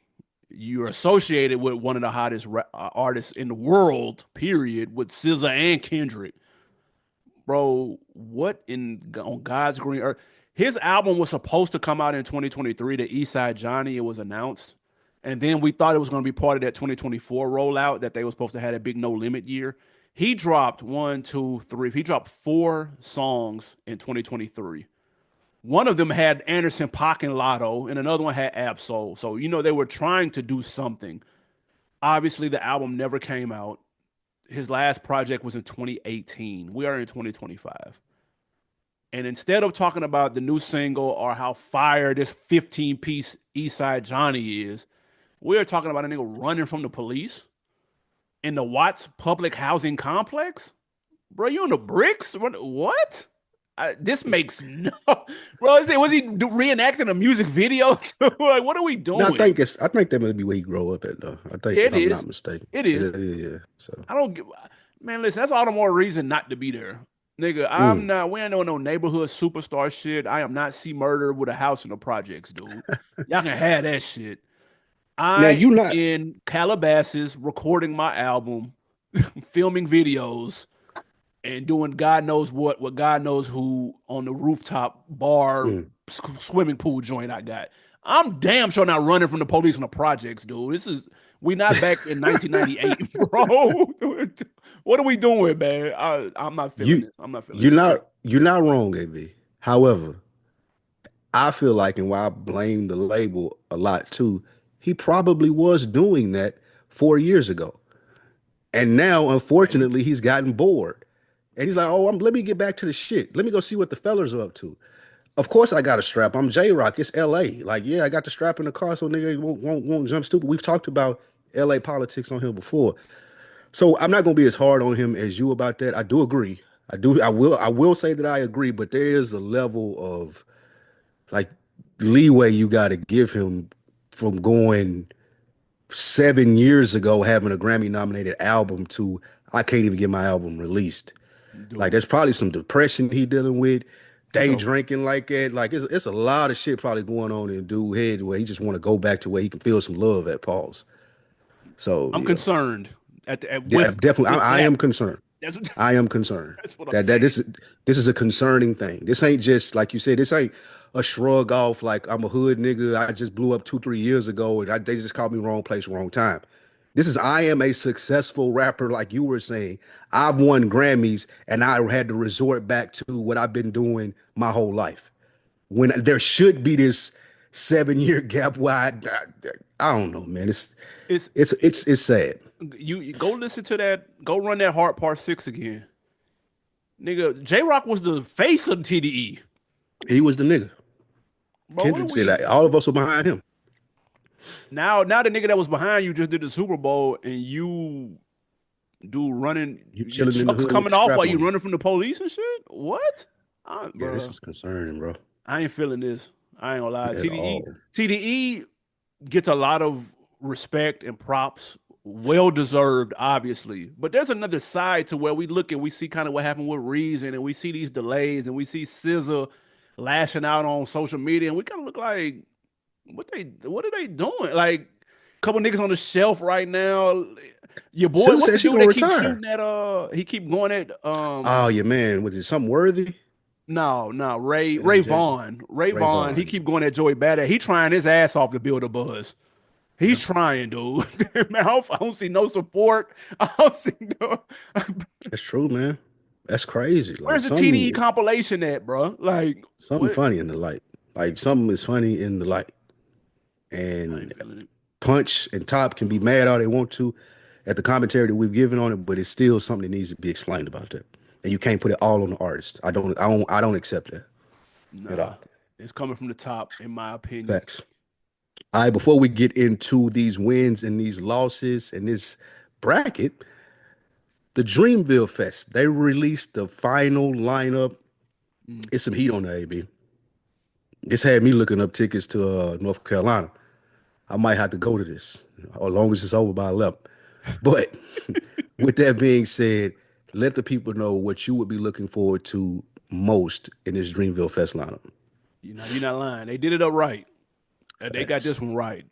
[SPEAKER 1] You're associated with one of the hottest artists in the world, period, with SZA and Kendrick. Bro, what in on God's green earth? His album was supposed to come out in 2023, the East Side Johnny. It was announced. And then we thought it was going to be part of that 2024 rollout that they were supposed to have a big no limit year. He dropped one, two, three. He dropped four songs in 2023. One of them had Anderson Paak and Lotto, and another one had Absol. So, they were trying to do something. Obviously, the album never came out. His last project was in 2018. We are in 2025. And instead of talking about the new single or how fire this 15-piece East Side Johnny is, we're talking about a nigga running from the police in the Watts public housing complex. Bro, you in the bricks? What? This makes no, bro. Was he reenacting a music video? Like, what are we
[SPEAKER 2] No,
[SPEAKER 1] doing?
[SPEAKER 2] I think that may be where he grew up at though. I think
[SPEAKER 1] Yeah,
[SPEAKER 2] if
[SPEAKER 1] it
[SPEAKER 2] I'm not
[SPEAKER 1] is.
[SPEAKER 2] mistaken.
[SPEAKER 1] It
[SPEAKER 2] It
[SPEAKER 1] is.
[SPEAKER 2] is, yeah. So
[SPEAKER 1] I don't give, man. Listen, that's all the more reason not to be there, nigga. I'm
[SPEAKER 2] mm.
[SPEAKER 1] not. We ain't doing no neighborhood superstar shit. I am not C Murder with a house in the projects, dude. Y'all can have that shit.
[SPEAKER 2] Now
[SPEAKER 1] I
[SPEAKER 2] you
[SPEAKER 1] am
[SPEAKER 2] not
[SPEAKER 1] in Calabasas recording my album, filming videos, and doing God knows what with God knows who on the rooftop bar
[SPEAKER 2] mm.
[SPEAKER 1] swimming pool joint I got. I'm damn sure not running from the police in the projects, dude. We not back in 1998, bro. What are we doing, man? I'm not feeling
[SPEAKER 2] you
[SPEAKER 1] this. I'm not feeling this.
[SPEAKER 2] you're not wrong, AB. However, I feel like, and why I blame the label a lot too, he probably was doing that 4 years ago. And now,
[SPEAKER 1] Maybe.
[SPEAKER 2] unfortunately, he's gotten bored. And he's like, oh, let me get back to the shit. Let me go see what the fellas are up to. Of course, I got a strap. I'm J Rock. It's LA. Like, yeah, I got the strap in the car so nigga won't jump stupid. We've talked about LA politics on here before. So I'm not gonna be as hard on him as you about that. I do agree. I will say that I agree, but there is a level of like leeway you gotta give him from going 7 years ago having a Grammy nominated album to I can't even get my album released. Like
[SPEAKER 1] Dude,
[SPEAKER 2] there's probably some depression he dealing with,
[SPEAKER 1] for
[SPEAKER 2] day
[SPEAKER 1] sure.
[SPEAKER 2] drinking like that. Like it's a lot of shit probably going on in dude head where he just want to go back to where he can feel some love at pause. So
[SPEAKER 1] I'm
[SPEAKER 2] yeah,
[SPEAKER 1] concerned
[SPEAKER 2] yeah, definitely.
[SPEAKER 1] with
[SPEAKER 2] I
[SPEAKER 1] that.
[SPEAKER 2] am concerned.
[SPEAKER 1] That's what,
[SPEAKER 2] I am concerned
[SPEAKER 1] that's what I'm
[SPEAKER 2] that
[SPEAKER 1] saying.
[SPEAKER 2] this is a concerning thing. This ain't just like you said. This ain't a shrug off like I'm a hood nigga. I just blew up 2 3 years ago and they just called me wrong place, wrong time. This is I am a successful rapper, like you were saying. I've won Grammys and I had to resort back to what I've been doing my whole life. When there should be this 7 year gap where I don't know, man.
[SPEAKER 1] It's
[SPEAKER 2] It's sad.
[SPEAKER 1] you go listen to that. Go run that Hard Part Six again, nigga. J Rock was the face of TDE,
[SPEAKER 2] He was the nigga.
[SPEAKER 1] bro. What are
[SPEAKER 2] Kendrick said
[SPEAKER 1] we
[SPEAKER 2] that all of us were behind him.
[SPEAKER 1] now? Now the nigga that was behind you just did the Super Bowl, and you do running.
[SPEAKER 2] You
[SPEAKER 1] Your
[SPEAKER 2] chilling in the
[SPEAKER 1] chucks
[SPEAKER 2] hood with
[SPEAKER 1] coming
[SPEAKER 2] the
[SPEAKER 1] off
[SPEAKER 2] strap
[SPEAKER 1] while you
[SPEAKER 2] on you.
[SPEAKER 1] running from the police and shit. What?
[SPEAKER 2] Yeah, this
[SPEAKER 1] Bro,
[SPEAKER 2] is concerning, bro.
[SPEAKER 1] I ain't feeling this. I ain't gonna lie.
[SPEAKER 2] At all.
[SPEAKER 1] TDE gets a lot of respect and props, well deserved, obviously. But there's another side to where we look and we see kind of what happened with Reason, and we see these delays, and we see SZA lashing out on social media, and we kind of look like, what are they doing? Like, a couple niggas on the shelf right now. Your boy,
[SPEAKER 2] SZA
[SPEAKER 1] what's the
[SPEAKER 2] said she
[SPEAKER 1] dude
[SPEAKER 2] gonna
[SPEAKER 1] that keeps
[SPEAKER 2] retire.
[SPEAKER 1] shooting at? He keep going at
[SPEAKER 2] Oh, yeah, man. Was it something worthy?
[SPEAKER 1] no, Ray
[SPEAKER 2] MJ.
[SPEAKER 1] Vaughn. Ray
[SPEAKER 2] Ray
[SPEAKER 1] Vaughn, he
[SPEAKER 2] Vaughn.
[SPEAKER 1] keep going at Joey Badass. He trying his ass off to build a buzz. He's
[SPEAKER 2] Yeah,
[SPEAKER 1] trying, dude. Man, I don't see no support. I don't see no.
[SPEAKER 2] that's true, man. That's crazy. Like
[SPEAKER 1] Where's the TDE
[SPEAKER 2] something,
[SPEAKER 1] compilation at, bro? Like,
[SPEAKER 2] something
[SPEAKER 1] what?
[SPEAKER 2] funny in the light. Like something is funny in the light.
[SPEAKER 1] I
[SPEAKER 2] And
[SPEAKER 1] ain't feeling it.
[SPEAKER 2] Punch and Top can be mad all they want to at the commentary that we've given on it, but it's still something that needs to be explained about that. And you can't put it all on the artist. I don't accept that at
[SPEAKER 1] Nah,
[SPEAKER 2] all.
[SPEAKER 1] it's coming from the top, in my opinion.
[SPEAKER 2] Facts. All right, before we get into these wins and these losses and this bracket, the Dreamville Fest, they released the final lineup.
[SPEAKER 1] Mm.
[SPEAKER 2] It's some heat on the AB. This had me looking up tickets to North Carolina. I might have to go to this, as long as it's over by 11. But with that being said, let the people know what you would be looking forward to most in this Dreamville Fest lineup.
[SPEAKER 1] You're not lying. They did it up right. They got
[SPEAKER 2] Facts.
[SPEAKER 1] this one right.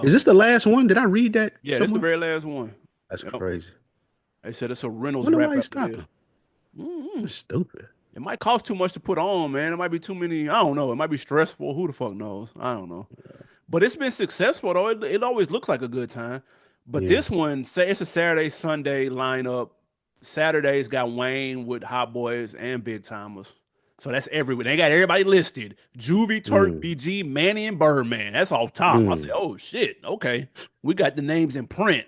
[SPEAKER 2] Is this the last one? Did I read that
[SPEAKER 1] Yeah, this is the
[SPEAKER 2] somewhere?
[SPEAKER 1] very last one.
[SPEAKER 2] That's
[SPEAKER 1] Yep.
[SPEAKER 2] crazy.
[SPEAKER 1] They said it's a Reynolds
[SPEAKER 2] Wonder
[SPEAKER 1] rap
[SPEAKER 2] why he's
[SPEAKER 1] after this.
[SPEAKER 2] stopping.
[SPEAKER 1] Mm-mm.
[SPEAKER 2] That's stupid.
[SPEAKER 1] It might cost too much to put on, man. It might be too many. I don't know. It might be stressful. Who the fuck knows? I don't know. But it's been successful though. It always looks like a good time. But
[SPEAKER 2] Yeah.
[SPEAKER 1] this one, say it's a Saturday, Sunday lineup. Saturday's got Wayne with Hot Boys and Big Timers. So that's everywhere. They got everybody listed. Juvie, Turk,
[SPEAKER 2] Mm,
[SPEAKER 1] BG, Manny, and Birdman. That's off top. I said,
[SPEAKER 2] mm.
[SPEAKER 1] oh shit. Okay. We got the names in print.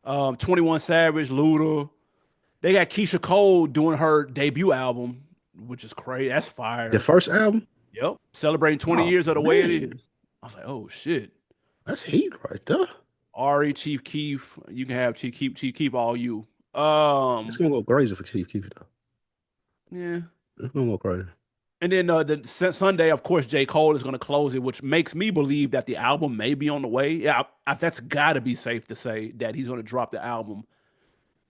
[SPEAKER 1] 21 Savage, Luda. They got Keisha Cole doing her debut album, which is crazy. That's
[SPEAKER 2] The
[SPEAKER 1] fire.
[SPEAKER 2] first album?
[SPEAKER 1] Yep. Celebrating 20
[SPEAKER 2] Oh
[SPEAKER 1] years of the way it
[SPEAKER 2] man,
[SPEAKER 1] is. I was like, oh shit.
[SPEAKER 2] that's heat right there.
[SPEAKER 1] Ari, Chief Keef. You can have Chief Keef all you.
[SPEAKER 2] It's
[SPEAKER 1] Um,
[SPEAKER 2] gonna go crazy for Chief Keef though.
[SPEAKER 1] yeah.
[SPEAKER 2] It's gonna go crazy.
[SPEAKER 1] And then Sunday, of course, J. Cole is going to close it, which makes me believe that the album may be on the way. Yeah, that's got to be safe to say that he's going to drop the album,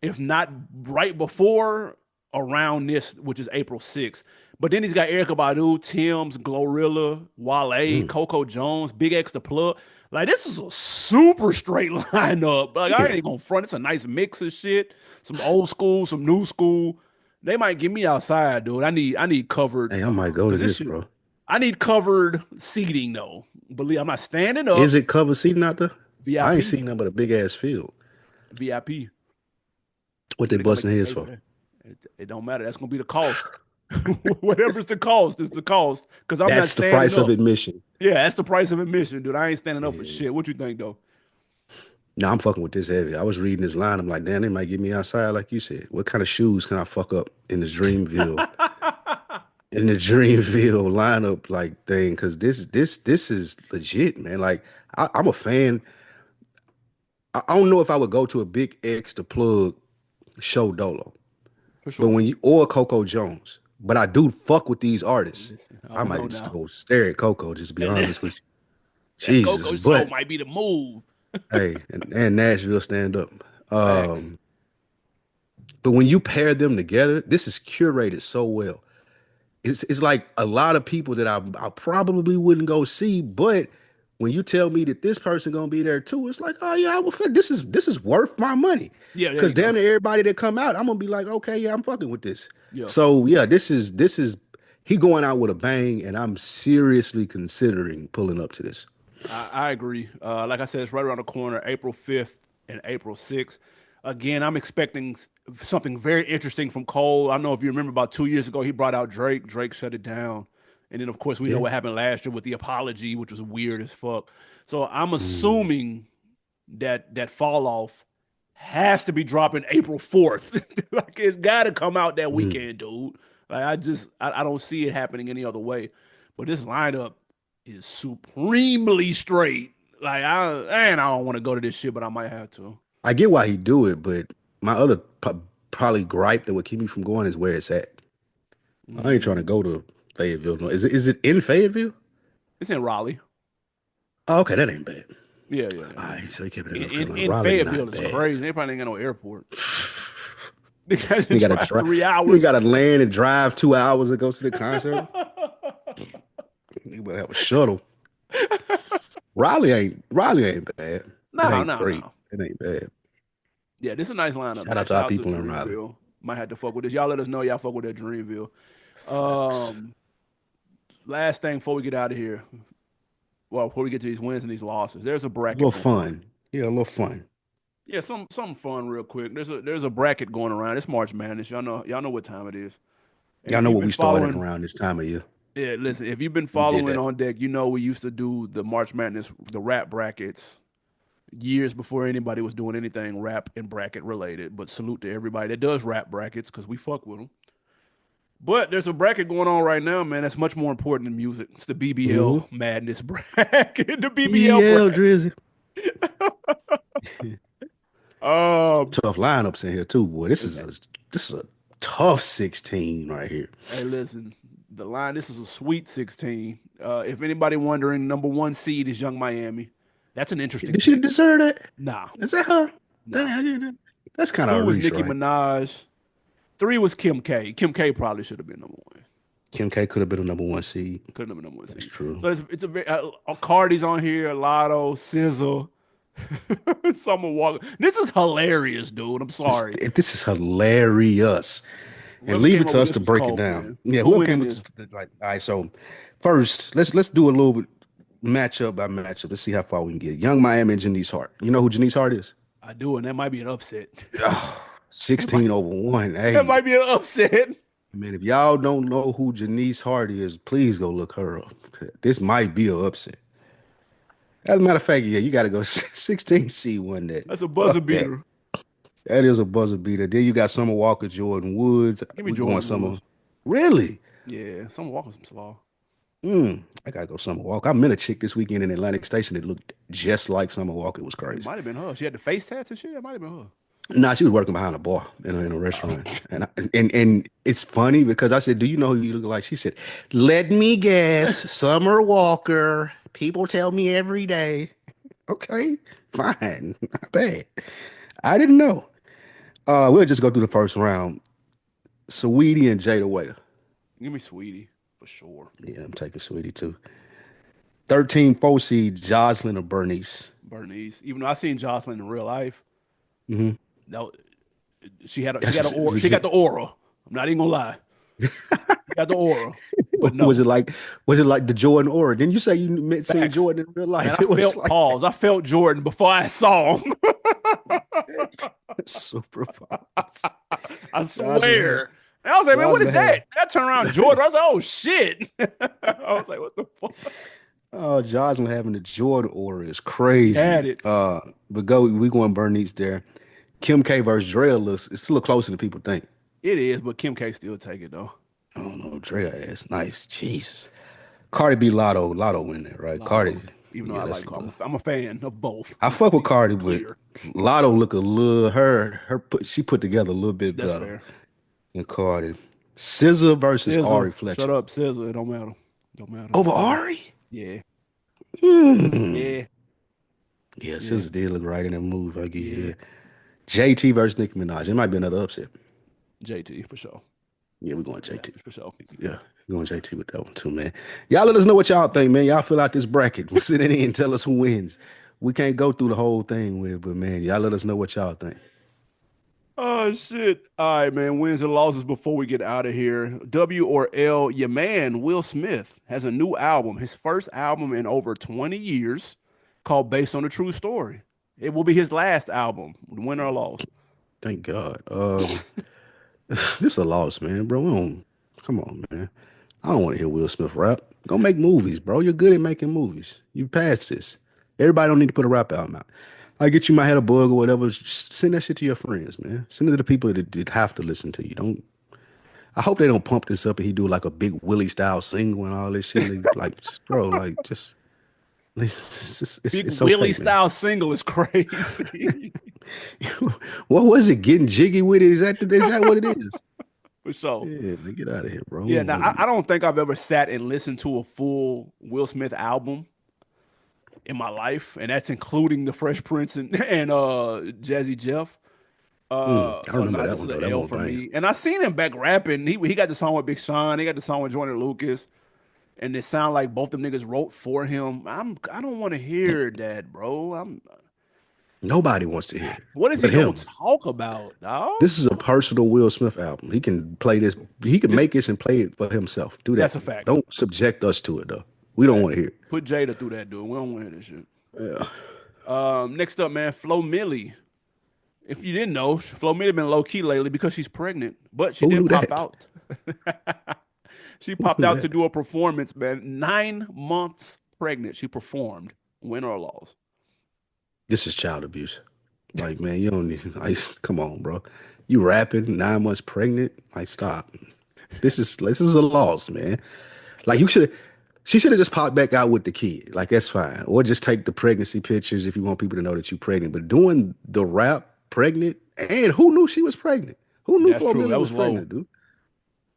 [SPEAKER 1] if not right before, around this, which is April 6th. But then he's got Erykah Badu, Tim's, Glorilla, Wale,
[SPEAKER 2] Mm.
[SPEAKER 1] Coco Jones, Big X the Plug. Like, this is a super straight lineup. Like, I
[SPEAKER 2] Yeah.
[SPEAKER 1] ain't gonna front. It's a nice mix of shit. Some old school, some new school. They might get me outside, dude. I need covered
[SPEAKER 2] Hey, I might go to
[SPEAKER 1] because this
[SPEAKER 2] this,
[SPEAKER 1] shit.
[SPEAKER 2] bro.
[SPEAKER 1] I need covered seating though. Believe I'm not standing
[SPEAKER 2] Is
[SPEAKER 1] up.
[SPEAKER 2] it cover seating out there? I ain't
[SPEAKER 1] VIP,
[SPEAKER 2] seen nothing but a big ass field.
[SPEAKER 1] VIP.
[SPEAKER 2] What
[SPEAKER 1] You
[SPEAKER 2] they
[SPEAKER 1] gotta come and
[SPEAKER 2] busting
[SPEAKER 1] get
[SPEAKER 2] his
[SPEAKER 1] paid for
[SPEAKER 2] for?
[SPEAKER 1] that. It don't matter. That's gonna be the cost. Whatever's the cost is the cost. Because I'm not
[SPEAKER 2] That's the
[SPEAKER 1] standing
[SPEAKER 2] price of
[SPEAKER 1] up.
[SPEAKER 2] admission.
[SPEAKER 1] Yeah, that's the price of admission, dude. I ain't standing up for
[SPEAKER 2] Yeah.
[SPEAKER 1] shit. What you think though?
[SPEAKER 2] No, I'm fucking with this heavy. I was reading this line. I'm like, damn, they might get me outside, like you said. What kind of shoes can I fuck up in the Dreamville lineup like thing? Because this is legit, man. Like I'm a fan. I don't know if I would go to a Big X to plug show Dolo,
[SPEAKER 1] For
[SPEAKER 2] but
[SPEAKER 1] sure.
[SPEAKER 2] when you or Coco Jones, but I do fuck with these artists.
[SPEAKER 1] Listen, I
[SPEAKER 2] I
[SPEAKER 1] don't
[SPEAKER 2] might
[SPEAKER 1] know
[SPEAKER 2] just
[SPEAKER 1] now.
[SPEAKER 2] go stare at Coco, just to be
[SPEAKER 1] And
[SPEAKER 2] honest with you.
[SPEAKER 1] that
[SPEAKER 2] Jesus,
[SPEAKER 1] Coco show
[SPEAKER 2] but
[SPEAKER 1] might be the move.
[SPEAKER 2] hey, and Nashville stand up.
[SPEAKER 1] Facts.
[SPEAKER 2] Um, but when you pair them together, this is curated so well. It's like a lot of people that I probably wouldn't go see, but when you tell me that this person gonna be there too, it's like, oh yeah, I will. This is worth my money.
[SPEAKER 1] Yeah, there
[SPEAKER 2] Cause
[SPEAKER 1] you
[SPEAKER 2] down
[SPEAKER 1] go.
[SPEAKER 2] to everybody that come out, I'm gonna be like, okay, yeah, I'm fucking with this.
[SPEAKER 1] Yeah.
[SPEAKER 2] So yeah, this is he going out with a bang, and I'm seriously considering pulling up to this.
[SPEAKER 1] I agree. Like I said, it's right around the corner, April 5th and April 6th. Again, I'm expecting something very interesting from Cole. I don't know if you remember about 2 years ago, he brought out Drake. Drake shut it down. And then, of course, we know
[SPEAKER 2] Yeah.
[SPEAKER 1] what happened last year with the apology, which was weird as fuck. So I'm
[SPEAKER 2] Mm,
[SPEAKER 1] assuming that fall off has to be dropping April 4th. Like, it's got to come out that
[SPEAKER 2] mm.
[SPEAKER 1] weekend, dude. Like, I don't see it happening any other way. But this lineup is supremely straight. Like, I don't want to go to this shit, but I might have to.
[SPEAKER 2] I get why he do it, but my other probably gripe that would keep me from going is where it's at. I ain't trying to
[SPEAKER 1] Mm.
[SPEAKER 2] go to Fayetteville. No. Is it in Fayetteville?
[SPEAKER 1] It's in Raleigh.
[SPEAKER 2] Oh, okay, that ain't bad.
[SPEAKER 1] Yeah, yeah, yeah.
[SPEAKER 2] All right, so you kept it in
[SPEAKER 1] In,
[SPEAKER 2] North
[SPEAKER 1] in,
[SPEAKER 2] Carolina.
[SPEAKER 1] in
[SPEAKER 2] Raleigh,
[SPEAKER 1] Fayetteville,
[SPEAKER 2] not
[SPEAKER 1] it's
[SPEAKER 2] bad.
[SPEAKER 1] crazy. They probably ain't got no airport. They got to
[SPEAKER 2] You gotta
[SPEAKER 1] drive
[SPEAKER 2] drive.
[SPEAKER 1] three
[SPEAKER 2] You
[SPEAKER 1] hours.
[SPEAKER 2] gotta land and drive 2 hours to go to the concert. You better have a shuttle. Raleigh ain't bad. It
[SPEAKER 1] No,
[SPEAKER 2] ain't
[SPEAKER 1] no,
[SPEAKER 2] great.
[SPEAKER 1] no.
[SPEAKER 2] It ain't bad.
[SPEAKER 1] Yeah, this is a nice lineup,
[SPEAKER 2] Shout
[SPEAKER 1] man.
[SPEAKER 2] out to
[SPEAKER 1] Shout
[SPEAKER 2] our
[SPEAKER 1] out to
[SPEAKER 2] people in Raleigh.
[SPEAKER 1] Dreamville. Might have to fuck with this. Y'all let us know y'all fuck with that Dreamville.
[SPEAKER 2] Facts.
[SPEAKER 1] Um, Last thing before we get out of here. well, before we get to these wins and these losses, there's a
[SPEAKER 2] A little
[SPEAKER 1] bracket going on.
[SPEAKER 2] fun. Yeah, a little fun.
[SPEAKER 1] Yeah, something fun real quick. There's a bracket going around. It's March Madness. Y'all know what time it is. And
[SPEAKER 2] Y'all
[SPEAKER 1] if
[SPEAKER 2] know
[SPEAKER 1] you've
[SPEAKER 2] what
[SPEAKER 1] been
[SPEAKER 2] we started
[SPEAKER 1] following,
[SPEAKER 2] around this time of year.
[SPEAKER 1] yeah, listen, if you've been
[SPEAKER 2] We did
[SPEAKER 1] following
[SPEAKER 2] that.
[SPEAKER 1] on deck, we used to do the March Madness, the rap brackets years before anybody was doing anything rap and bracket related. But salute to everybody that does rap brackets because we fuck with them. But there's a bracket going on right now, man. That's much more important than music. It's the BBL
[SPEAKER 2] Mm-hmm.
[SPEAKER 1] Madness bracket. The BBL
[SPEAKER 2] BBL
[SPEAKER 1] bracket.
[SPEAKER 2] Drizzy.
[SPEAKER 1] Um,
[SPEAKER 2] Tough lineups in here too, boy.
[SPEAKER 1] hey,
[SPEAKER 2] This is a tough 16 right here.
[SPEAKER 1] hey, listen, the line. This is a sweet 16. If anybody wondering, number one seed is Young Miami. That's an interesting
[SPEAKER 2] Did she
[SPEAKER 1] pick.
[SPEAKER 2] deserve that?
[SPEAKER 1] Nah,
[SPEAKER 2] Is that her?
[SPEAKER 1] nah.
[SPEAKER 2] That's kind of
[SPEAKER 1] Two
[SPEAKER 2] a
[SPEAKER 1] was
[SPEAKER 2] reach,
[SPEAKER 1] Nicki
[SPEAKER 2] right?
[SPEAKER 1] Minaj. Three was Kim K. Kim K probably should have been number one.
[SPEAKER 2] Kim K could have been a number one seed.
[SPEAKER 1] Could have been number one
[SPEAKER 2] That's
[SPEAKER 1] seed.
[SPEAKER 2] true.
[SPEAKER 1] So it's a very Cardi's on here, Lotto, SZA, Summer Walker. This is hilarious, dude. I'm sorry.
[SPEAKER 2] This is hilarious. And
[SPEAKER 1] Whoever
[SPEAKER 2] leave
[SPEAKER 1] came
[SPEAKER 2] it
[SPEAKER 1] up
[SPEAKER 2] to
[SPEAKER 1] with
[SPEAKER 2] us
[SPEAKER 1] this
[SPEAKER 2] to
[SPEAKER 1] was
[SPEAKER 2] break it
[SPEAKER 1] cold,
[SPEAKER 2] down.
[SPEAKER 1] man.
[SPEAKER 2] Yeah,
[SPEAKER 1] Who
[SPEAKER 2] whoever
[SPEAKER 1] winning
[SPEAKER 2] came with
[SPEAKER 1] this?
[SPEAKER 2] like, all right, so first let's do a little bit matchup by matchup. Let's see how far we can get. Young Miami and Janice Hart. You know who Janice Hart is?
[SPEAKER 1] I do, and that might be an upset.
[SPEAKER 2] Oh,
[SPEAKER 1] That might,
[SPEAKER 2] 16 over 1.
[SPEAKER 1] that
[SPEAKER 2] Hey,
[SPEAKER 1] might be an upset.
[SPEAKER 2] man, if y'all don't know who Janice Hart is, please go look her up. This might be an upset. As a matter of fact, yeah, you got to go 16 C one that.
[SPEAKER 1] That's a buzzer
[SPEAKER 2] Fuck that.
[SPEAKER 1] beater.
[SPEAKER 2] That is a buzzer beater. Then you got Summer Walker, Jordan Woods.
[SPEAKER 1] Give me
[SPEAKER 2] We going
[SPEAKER 1] Jordan
[SPEAKER 2] Summer.
[SPEAKER 1] Woods.
[SPEAKER 2] Really?
[SPEAKER 1] Yeah, Summer Walker's some slaw.
[SPEAKER 2] I gotta go Summer Walker. I met a chick this weekend in Atlantic Station that looked just like Summer Walker. It was
[SPEAKER 1] It
[SPEAKER 2] crazy.
[SPEAKER 1] might have been her. She had the face tats and shit. It might have been her.
[SPEAKER 2] Nah, she was working behind a bar in a restaurant, and it's funny because I said, "Do you know who you look like?" She said, "Let me guess, Summer Walker. People tell me every day." Okay, fine, not bad. I didn't know. We'll just go through the first round. Saweetie and Jada Waiter.
[SPEAKER 1] Give me Sweetie for sure.
[SPEAKER 2] Yeah, I'm taking Sweetie too. 13 seed, Jocelyn or Bernice.
[SPEAKER 1] Bernice. Even though I seen Jocelyn in real life,
[SPEAKER 2] Hmm.
[SPEAKER 1] no, she
[SPEAKER 2] That's
[SPEAKER 1] got a aura. She got
[SPEAKER 2] legit.
[SPEAKER 1] the aura. I'm not even gonna lie. She got the aura. But
[SPEAKER 2] Was
[SPEAKER 1] no,
[SPEAKER 2] it like the Jordan aura? Didn't you say you seen
[SPEAKER 1] facts.
[SPEAKER 2] Jordan in real
[SPEAKER 1] Man,
[SPEAKER 2] life?
[SPEAKER 1] I
[SPEAKER 2] It was
[SPEAKER 1] felt
[SPEAKER 2] like
[SPEAKER 1] pause. I felt Jordan before I saw him.
[SPEAKER 2] super pause.
[SPEAKER 1] I
[SPEAKER 2] Jocelyn had
[SPEAKER 1] swear. And I was like, man, what is
[SPEAKER 2] Jocelyn
[SPEAKER 1] that?
[SPEAKER 2] had
[SPEAKER 1] And I turned around, Jordan. I was like, oh shit. I was like, what the fuck?
[SPEAKER 2] oh Jocelyn having the Jordan aura is
[SPEAKER 1] He had
[SPEAKER 2] crazy.
[SPEAKER 1] it.
[SPEAKER 2] But we going Bernice there. Kim K versus Drea looks it's a little closer than people think.
[SPEAKER 1] It is, but Kim K still take it though.
[SPEAKER 2] I don't know, Drea ass nice. Jesus. Cardi B Lotto win there, right? Cardi,
[SPEAKER 1] Lotto. Even though
[SPEAKER 2] yeah,
[SPEAKER 1] I
[SPEAKER 2] that's
[SPEAKER 1] like, I'm a fan of both.
[SPEAKER 2] I
[SPEAKER 1] Let's
[SPEAKER 2] fuck with
[SPEAKER 1] be
[SPEAKER 2] Cardi, but
[SPEAKER 1] clear.
[SPEAKER 2] Lotto look a little she put together a little bit
[SPEAKER 1] That's
[SPEAKER 2] better
[SPEAKER 1] fair.
[SPEAKER 2] than Cardi. SZA versus
[SPEAKER 1] SZA,
[SPEAKER 2] Ari
[SPEAKER 1] shut
[SPEAKER 2] Fletcher.
[SPEAKER 1] up, SZA. It don't matter. Don't matter.
[SPEAKER 2] Over
[SPEAKER 1] SZA.
[SPEAKER 2] Ari?
[SPEAKER 1] Yeah,
[SPEAKER 2] Hmm.
[SPEAKER 1] yeah,
[SPEAKER 2] Yeah,
[SPEAKER 1] yeah,
[SPEAKER 2] SZA did look right in that move. I give you
[SPEAKER 1] yeah.
[SPEAKER 2] that. JT versus Nicki Minaj. It might be another upset.
[SPEAKER 1] JT for sure.
[SPEAKER 2] Yeah, we're going
[SPEAKER 1] Yeah,
[SPEAKER 2] JT.
[SPEAKER 1] for sure.
[SPEAKER 2] Yeah, we're going JT with that one too, man. Y'all let us know what y'all think, man. Y'all fill out this bracket. We'll sit in and tell us who wins. We can't go through the whole thing with it, but man, y'all let us know what y'all think.
[SPEAKER 1] Oh shit. All right, man. Wins and losses before we get out of here. W or L, your man, Will Smith, has a new album, his first album in over 20 years, called Based on a True Story. It will be his last album, win or loss.
[SPEAKER 2] Thank God. This a loss, man, bro. Come on, man. I don't want to hear Will Smith rap. Go make movies, bro. You're good at making movies. You passed this. Everybody don't need to put a rap album out. I get you might have a bug or whatever. Just send that shit to your friends, man. Send it to the people that have to listen to you. Don't. I hope they don't pump this up and he do like a big Willie style single and all this shit. Like, bro, like just
[SPEAKER 1] Big
[SPEAKER 2] it's
[SPEAKER 1] Willie
[SPEAKER 2] okay, man.
[SPEAKER 1] style single is crazy.
[SPEAKER 2] What was it? Getting jiggy with it? Is that what it is?
[SPEAKER 1] For sure.
[SPEAKER 2] Yeah, man, get out of here, bro.
[SPEAKER 1] Yeah, now I don't think I've ever sat and listened to a full Will Smith album in my life, and that's including the Fresh Prince and Jazzy Jeff.
[SPEAKER 2] I
[SPEAKER 1] So
[SPEAKER 2] remember
[SPEAKER 1] nah,
[SPEAKER 2] that
[SPEAKER 1] this is
[SPEAKER 2] one
[SPEAKER 1] an
[SPEAKER 2] though. That
[SPEAKER 1] L
[SPEAKER 2] one
[SPEAKER 1] for
[SPEAKER 2] bang.
[SPEAKER 1] me. And I seen him back rapping. He got the song with Big Sean. He got the song with Joyner Lucas, and it sound like both them niggas wrote for him. I don't want to hear that, bro.
[SPEAKER 2] Nobody wants to hear it,
[SPEAKER 1] What is he
[SPEAKER 2] but
[SPEAKER 1] gonna
[SPEAKER 2] him.
[SPEAKER 1] talk about, dog?
[SPEAKER 2] This is a personal Will Smith album. He can play this. He can
[SPEAKER 1] This
[SPEAKER 2] make this and play it for himself. Do that.
[SPEAKER 1] that's a fact.
[SPEAKER 2] Don't subject us to it though. We don't
[SPEAKER 1] Hey,
[SPEAKER 2] want to hear
[SPEAKER 1] put Jada through that, dude. We don't want to hear this shit.
[SPEAKER 2] it. Yeah.
[SPEAKER 1] Next up, man, Flo Milli. If you didn't know, Flo Milli been low key lately because she's pregnant, but she
[SPEAKER 2] Who
[SPEAKER 1] did
[SPEAKER 2] knew
[SPEAKER 1] pop
[SPEAKER 2] that?
[SPEAKER 1] out. She
[SPEAKER 2] Who
[SPEAKER 1] popped
[SPEAKER 2] knew
[SPEAKER 1] out to
[SPEAKER 2] that?
[SPEAKER 1] do a performance, man. 9 months pregnant. She performed, win or loss.
[SPEAKER 2] This is child abuse. Like, man, you don't need, like, come on, bro. You rapping 9 months pregnant? Like, stop. This is a loss, man. Like, she should have just popped back out with the kid. Like, that's fine. Or just take the pregnancy pictures if you want people to know that you're pregnant. But doing the rap pregnant, and who knew she was pregnant? Who knew
[SPEAKER 1] That's
[SPEAKER 2] Flo
[SPEAKER 1] true.
[SPEAKER 2] Milli
[SPEAKER 1] That
[SPEAKER 2] was
[SPEAKER 1] was low.
[SPEAKER 2] pregnant, dude?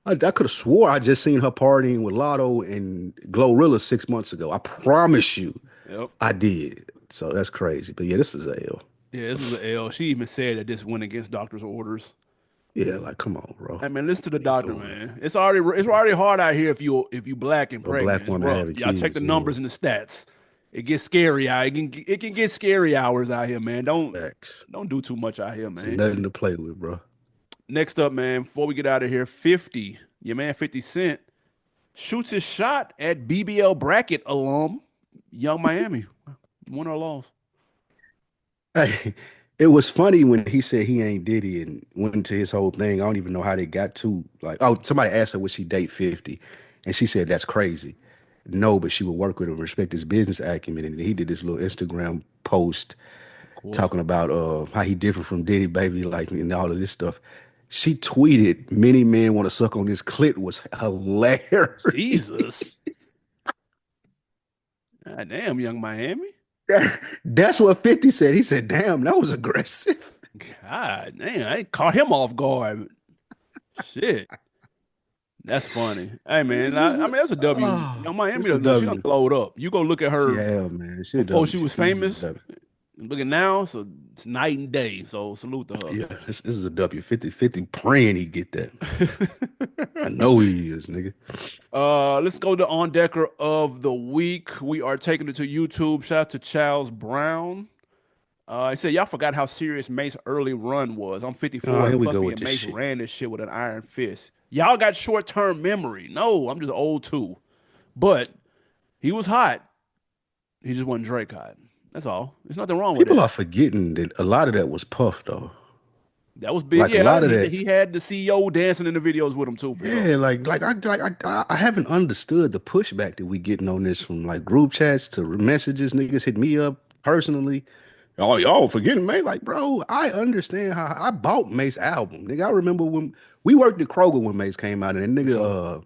[SPEAKER 2] I could have swore I just seen her partying with Lotto and Glorilla 6 months ago. I promise you,
[SPEAKER 1] Yep.
[SPEAKER 2] I did. So that's crazy. But yeah, this is a L.
[SPEAKER 1] Yeah, this was an L. She even said that this went against doctor's orders.
[SPEAKER 2] Yeah, like come on, bro.
[SPEAKER 1] Hey man, listen to the
[SPEAKER 2] What are you
[SPEAKER 1] doctor,
[SPEAKER 2] doing?
[SPEAKER 1] man. It's already hard out here if you black and
[SPEAKER 2] A
[SPEAKER 1] pregnant.
[SPEAKER 2] black
[SPEAKER 1] It's
[SPEAKER 2] woman
[SPEAKER 1] rough.
[SPEAKER 2] having
[SPEAKER 1] Y'all check the
[SPEAKER 2] kids, yeah.
[SPEAKER 1] numbers and the stats. It gets scary out. It can get scary hours out here, man. Don't
[SPEAKER 2] Facts.
[SPEAKER 1] don't do too much out here,
[SPEAKER 2] It's
[SPEAKER 1] man.
[SPEAKER 2] nothing to play with, bro.
[SPEAKER 1] Next up, man, before we get out of here, 50. Your man 50 Cent shoots his shot at BBL bracket alum, Young Miami. Win or loss.
[SPEAKER 2] Hey, it was funny when he said he ain't Diddy and went into his whole thing. I don't even know how they got to like. Oh, somebody asked her would she date 50, and she said that's crazy. No, but she would work with him, respect his business acumen, and he did this little Instagram post
[SPEAKER 1] Of course.
[SPEAKER 2] talking about how he different from Diddy, baby, like and all of this stuff. She tweeted, "Many men want to suck on this clit," was hilarious.
[SPEAKER 1] Jesus. God damn, Young Miami.
[SPEAKER 2] That's what 50 said. He said, "Damn, that was aggressive."
[SPEAKER 1] God damn, I caught him off guard. Shit. That's funny. Hey man,
[SPEAKER 2] This is
[SPEAKER 1] I
[SPEAKER 2] a,
[SPEAKER 1] mean that's a W.
[SPEAKER 2] oh,
[SPEAKER 1] Young Miami
[SPEAKER 2] this is a
[SPEAKER 1] done look, she done
[SPEAKER 2] W.
[SPEAKER 1] glowed up. You go look at
[SPEAKER 2] She
[SPEAKER 1] her
[SPEAKER 2] have, man. She a
[SPEAKER 1] before
[SPEAKER 2] W.
[SPEAKER 1] she was
[SPEAKER 2] This is a
[SPEAKER 1] famous.
[SPEAKER 2] W.
[SPEAKER 1] Look at now, so it's night and day. So salute to
[SPEAKER 2] Yeah, this is a W. 50 praying he get that. I
[SPEAKER 1] her.
[SPEAKER 2] know he is, nigga.
[SPEAKER 1] Let's go to On Decker of the Week. We are taking it to YouTube. Shout out to Charles Brown. He said, y'all forgot how serious Mace's early run was. I'm
[SPEAKER 2] Oh,
[SPEAKER 1] 54
[SPEAKER 2] here
[SPEAKER 1] and
[SPEAKER 2] we go
[SPEAKER 1] Puffy
[SPEAKER 2] with
[SPEAKER 1] and
[SPEAKER 2] this
[SPEAKER 1] Mace
[SPEAKER 2] shit.
[SPEAKER 1] ran this shit with an iron fist. Y'all got short-term memory. No, I'm just old too. But he was hot. He just wasn't Drake hot. That's all. There's nothing wrong with
[SPEAKER 2] People
[SPEAKER 1] that.
[SPEAKER 2] are forgetting that a lot of that was Puff, though.
[SPEAKER 1] That was big.
[SPEAKER 2] Like a
[SPEAKER 1] Yeah,
[SPEAKER 2] lot of
[SPEAKER 1] he
[SPEAKER 2] that.
[SPEAKER 1] he had the CEO dancing in the videos with him too, for sure.
[SPEAKER 2] Yeah, I haven't understood the pushback that we getting on this from like group chats to messages. Niggas hit me up personally. Oh, y'all forgetting Mace? Like, bro, I understand how I bought Mace album. Nigga, I remember when we worked at Kroger when Mace came out, and
[SPEAKER 1] For sure.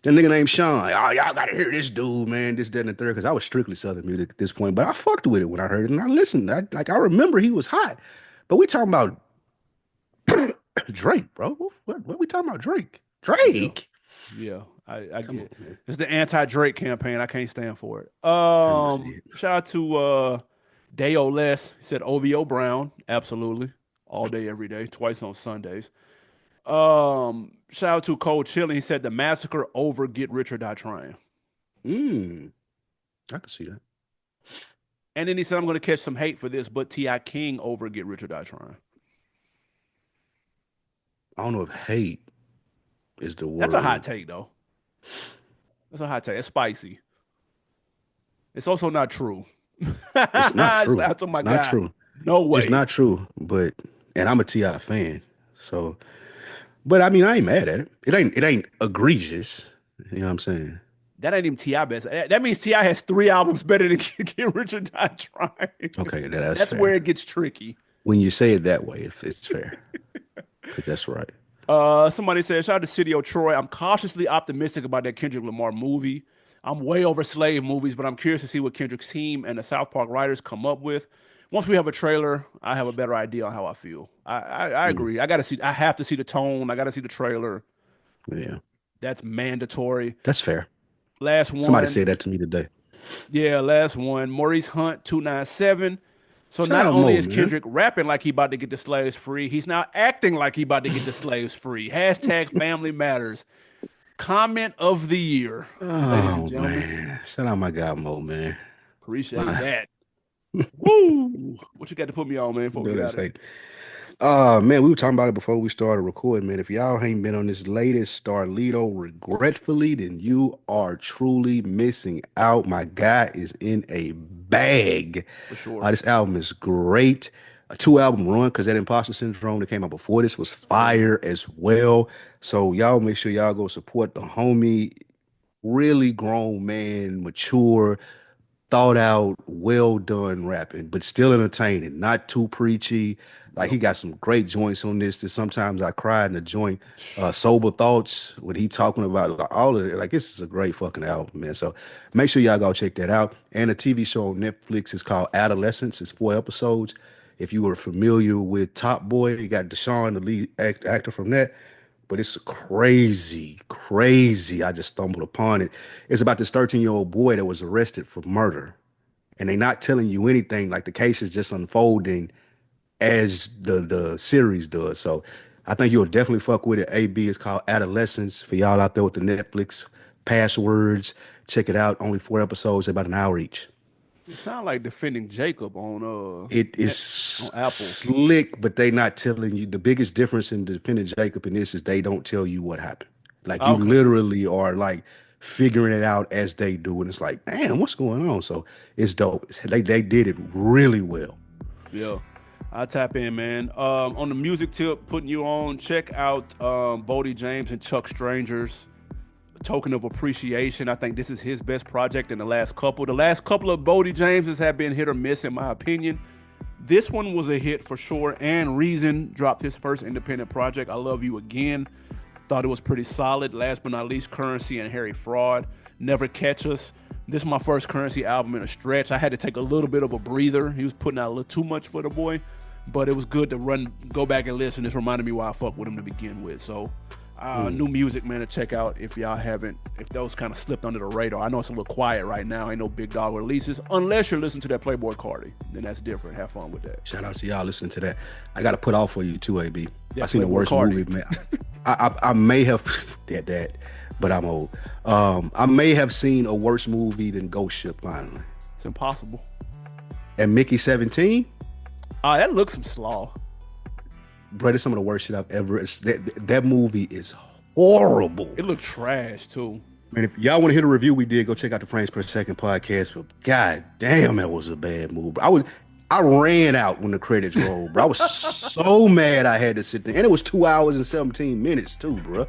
[SPEAKER 2] that nigga named Sean. Oh, y'all gotta hear this dude, man. This, that, and the third. Because I was strictly Southern music at this point, but I fucked with it when I heard it and I listened. I remember he was hot. But we talking about Drake, bro. What we talking about? Drake.
[SPEAKER 1] Yeah.
[SPEAKER 2] Drake.
[SPEAKER 1] Yeah, I
[SPEAKER 2] Come
[SPEAKER 1] get
[SPEAKER 2] on,
[SPEAKER 1] it.
[SPEAKER 2] man.
[SPEAKER 1] It's the anti-Drake campaign. I can't stand for it.
[SPEAKER 2] Honestly.
[SPEAKER 1] Shout out to Dayo Les. He said OVO Brown. Absolutely. All day, every day, twice on Sundays. Shout out to Cold Chilling. He said the massacre over Get Rich or Die Trying.
[SPEAKER 2] Mm, I can see that.
[SPEAKER 1] And then he said, I'm gonna catch some hate for this, but T.I. King over Get Rich or Die Trying.
[SPEAKER 2] I don't know if hate is the
[SPEAKER 1] That's a hot
[SPEAKER 2] word.
[SPEAKER 1] take, though. That's a hot take. It's spicy. It's also not true.
[SPEAKER 2] It's not
[SPEAKER 1] Shout
[SPEAKER 2] true.
[SPEAKER 1] out to my
[SPEAKER 2] It's not
[SPEAKER 1] guy.
[SPEAKER 2] true.
[SPEAKER 1] No
[SPEAKER 2] It's
[SPEAKER 1] way.
[SPEAKER 2] not true. But and I'm a T.I. fan. So but I mean I ain't mad at it. It ain't egregious. You know what I'm saying?
[SPEAKER 1] That ain't even T.I. best. That means T.I. has 3 albums better than Get Rich or Die Trying.
[SPEAKER 2] Okay, that's
[SPEAKER 1] That's where
[SPEAKER 2] fair.
[SPEAKER 1] it gets tricky.
[SPEAKER 2] When you say it that way, if it's fair. Because that's right.
[SPEAKER 1] Somebody said, shout out to City of Troy. I'm cautiously optimistic about that Kendrick Lamar movie. I'm way over slave movies, but I'm curious to see what Kendrick's team and the South Park writers come up with. Once we have a trailer, I have a better idea on how I feel. I
[SPEAKER 2] Mm,
[SPEAKER 1] agree. I have to see the tone. I gotta see the trailer.
[SPEAKER 2] yeah.
[SPEAKER 1] That's mandatory.
[SPEAKER 2] That's fair.
[SPEAKER 1] Last
[SPEAKER 2] Somebody
[SPEAKER 1] one.
[SPEAKER 2] said that to me today.
[SPEAKER 1] Yeah, last one. Maurice Hunt 297. So
[SPEAKER 2] Shout
[SPEAKER 1] not
[SPEAKER 2] out
[SPEAKER 1] only
[SPEAKER 2] Mo,
[SPEAKER 1] is
[SPEAKER 2] man.
[SPEAKER 1] Kendrick rapping like he about to get the slaves free, he's now acting like he about to get the slaves free. Hashtag family matters. Comment of the year, ladies and
[SPEAKER 2] Oh
[SPEAKER 1] gentlemen.
[SPEAKER 2] man. Shout out my guy Mo, man.
[SPEAKER 1] Appreciate
[SPEAKER 2] My,
[SPEAKER 1] that. Woo! What you got to put me on, man, before we
[SPEAKER 2] you
[SPEAKER 1] get
[SPEAKER 2] know
[SPEAKER 1] out of here?
[SPEAKER 2] say Man, we were talking about it before we started recording, man. If y'all ain't been on this latest Starlito regretfully, then you are truly missing out. My guy is in a bag.
[SPEAKER 1] For sure.
[SPEAKER 2] This album is great. A two-album run because that Imposter Syndrome that came out before this was
[SPEAKER 1] Crazy.
[SPEAKER 2] fire as well. So y'all make sure y'all go support the homie. Really grown man, mature, thought out, well done rapping, but still entertaining, not too preachy. Like
[SPEAKER 1] Yep.
[SPEAKER 2] he got some great joints on this that sometimes I cry in the joint. Sober Thoughts, when he talking about like, all of it. Like this is a great fucking album, man. So make sure y'all go check that out. And a TV show on Netflix is called Adolescence. It's 4 episodes. If you were familiar with Top Boy, you got Deshaun, the lead actor from that. But it's crazy, crazy. I just stumbled upon it. It's about this 13-year-old boy that was arrested for murder. And they're not telling you anything. Like the case is just unfolding as the series does. So I think you'll definitely fuck with it. AB is called Adolescence for y'all out there with the Netflix passwords. Check it out. Only 4 episodes, about an hour each.
[SPEAKER 1] It sounds like defending Jacob on
[SPEAKER 2] It is
[SPEAKER 1] net on Apple.
[SPEAKER 2] slick, but they not telling you. The biggest difference in defending Jacob in this is they don't tell you what happened. Like you
[SPEAKER 1] Okay.
[SPEAKER 2] literally are like figuring it out as they do, and it's like, damn, what's going on? So it's dope. They did it really well.
[SPEAKER 1] Yeah. I tap in, man. On the music tip, putting you on, check out Bodie James and Chuck Stranger's Token of Appreciation. I think this is his best project in the last couple. The last couple of Bodie Jameses have been hit or miss, in my opinion. This one was a hit for sure. And Reason dropped his first independent project, I Love You Again. Thought it was pretty solid. Last but not least, Currency and Harry Fraud, Never Catch Us. This is my first Currency album in a stretch. I had to take a little bit of a breather. He was putting out a little too much for the boy, but it was good to go back and listen. This reminded me why I fuck with him to begin with. So
[SPEAKER 2] Mm.
[SPEAKER 1] new music, man, to check out if y'all haven't, if those kind of slipped under the radar. I know it's a little quiet right now. Ain't no big dog releases unless you're listening to that Playboy Cardi. Then that's different. Have fun with that.
[SPEAKER 2] Shout out to y'all listening to that. I got to put off for you too, AB. I
[SPEAKER 1] Yeah,
[SPEAKER 2] seen the
[SPEAKER 1] Playboy
[SPEAKER 2] worst
[SPEAKER 1] Cardi.
[SPEAKER 2] movie, man. I may have that, but I'm old. I may have seen a worse movie than Ghost Ship finally.
[SPEAKER 1] It's impossible.
[SPEAKER 2] And Mickey 17,
[SPEAKER 1] That looks some slaw.
[SPEAKER 2] bro, that's some of the worst shit I've ever. That movie is horrible.
[SPEAKER 1] It looked trash too.
[SPEAKER 2] Man, if y'all want to hear the review we did, go check out the Frames Per Second podcast. But god damn, that was a bad movie. I ran out when the credits rolled, bro. I was so mad I had to sit there. And it was 2 hours and 17 minutes too, bro.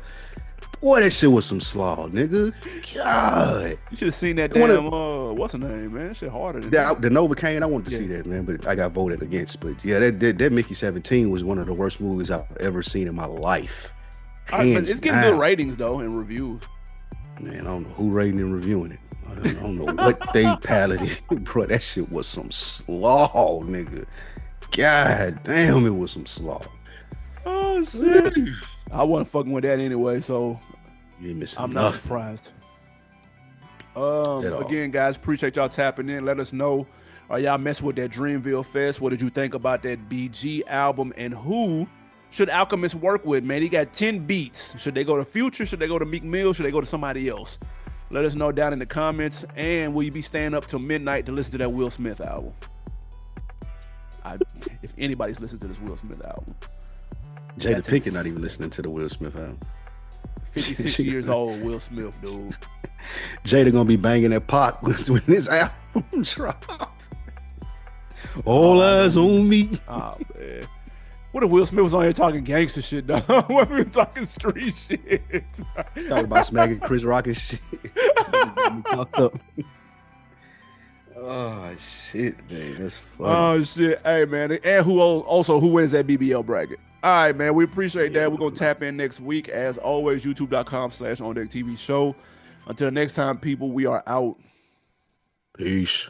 [SPEAKER 2] Boy, that shit was some slaw, nigga. God.
[SPEAKER 1] You should have seen that
[SPEAKER 2] I wanna,
[SPEAKER 1] damn what's her name, man? That shit harder than hell.
[SPEAKER 2] the Novocaine, I wanted to
[SPEAKER 1] Yeah.
[SPEAKER 2] see that, man, but I got voted against. But yeah, that Mickey 17 was one of the worst movies I've ever seen in my life.
[SPEAKER 1] All right, but
[SPEAKER 2] Hands
[SPEAKER 1] it's getting good
[SPEAKER 2] down.
[SPEAKER 1] ratings though and reviews.
[SPEAKER 2] Man, I don't know who rating and reviewing it. I don't know what they palated. Bro, that shit was some slaw, nigga. God damn, it was some slaw.
[SPEAKER 1] Oh shit. I wasn't fucking with that anyway, so
[SPEAKER 2] You ain't missing
[SPEAKER 1] I'm not
[SPEAKER 2] nothing
[SPEAKER 1] surprised.
[SPEAKER 2] at all.
[SPEAKER 1] Again, guys, appreciate y'all tapping in. Let us know. Are y'all messing with that Dreamville Fest? What did you think about that BG album? And who should Alchemist work with, man? He got 10 beats. Should they go to Future? Should they go to Meek Mill? Should they go to somebody else? Let us know down in the comments. And will you be staying up till midnight to listen to that Will Smith album? If anybody's listening to this Will Smith album,
[SPEAKER 2] Jada
[SPEAKER 1] that's
[SPEAKER 2] Pinkett not even listening to the Will Smith album.
[SPEAKER 1] 56 years old Will Smith, dude.
[SPEAKER 2] Jada gonna be banging that pot when this album drop. All eyes on me.
[SPEAKER 1] Oh man. What if Will Smith was on here talking gangster shit, dog? What if we were talking street shit?
[SPEAKER 2] Talking about smacking Chris Rock and shit. Got me fucked up. Oh shit, man, that's funny.
[SPEAKER 1] Oh shit. Hey man. And who wins that BBL bracket? All right, man. We appreciate that. We're gonna tap in next week. As always, youtube.com/OnDeckTV show. Until next time, people, we are out.
[SPEAKER 2] Peace.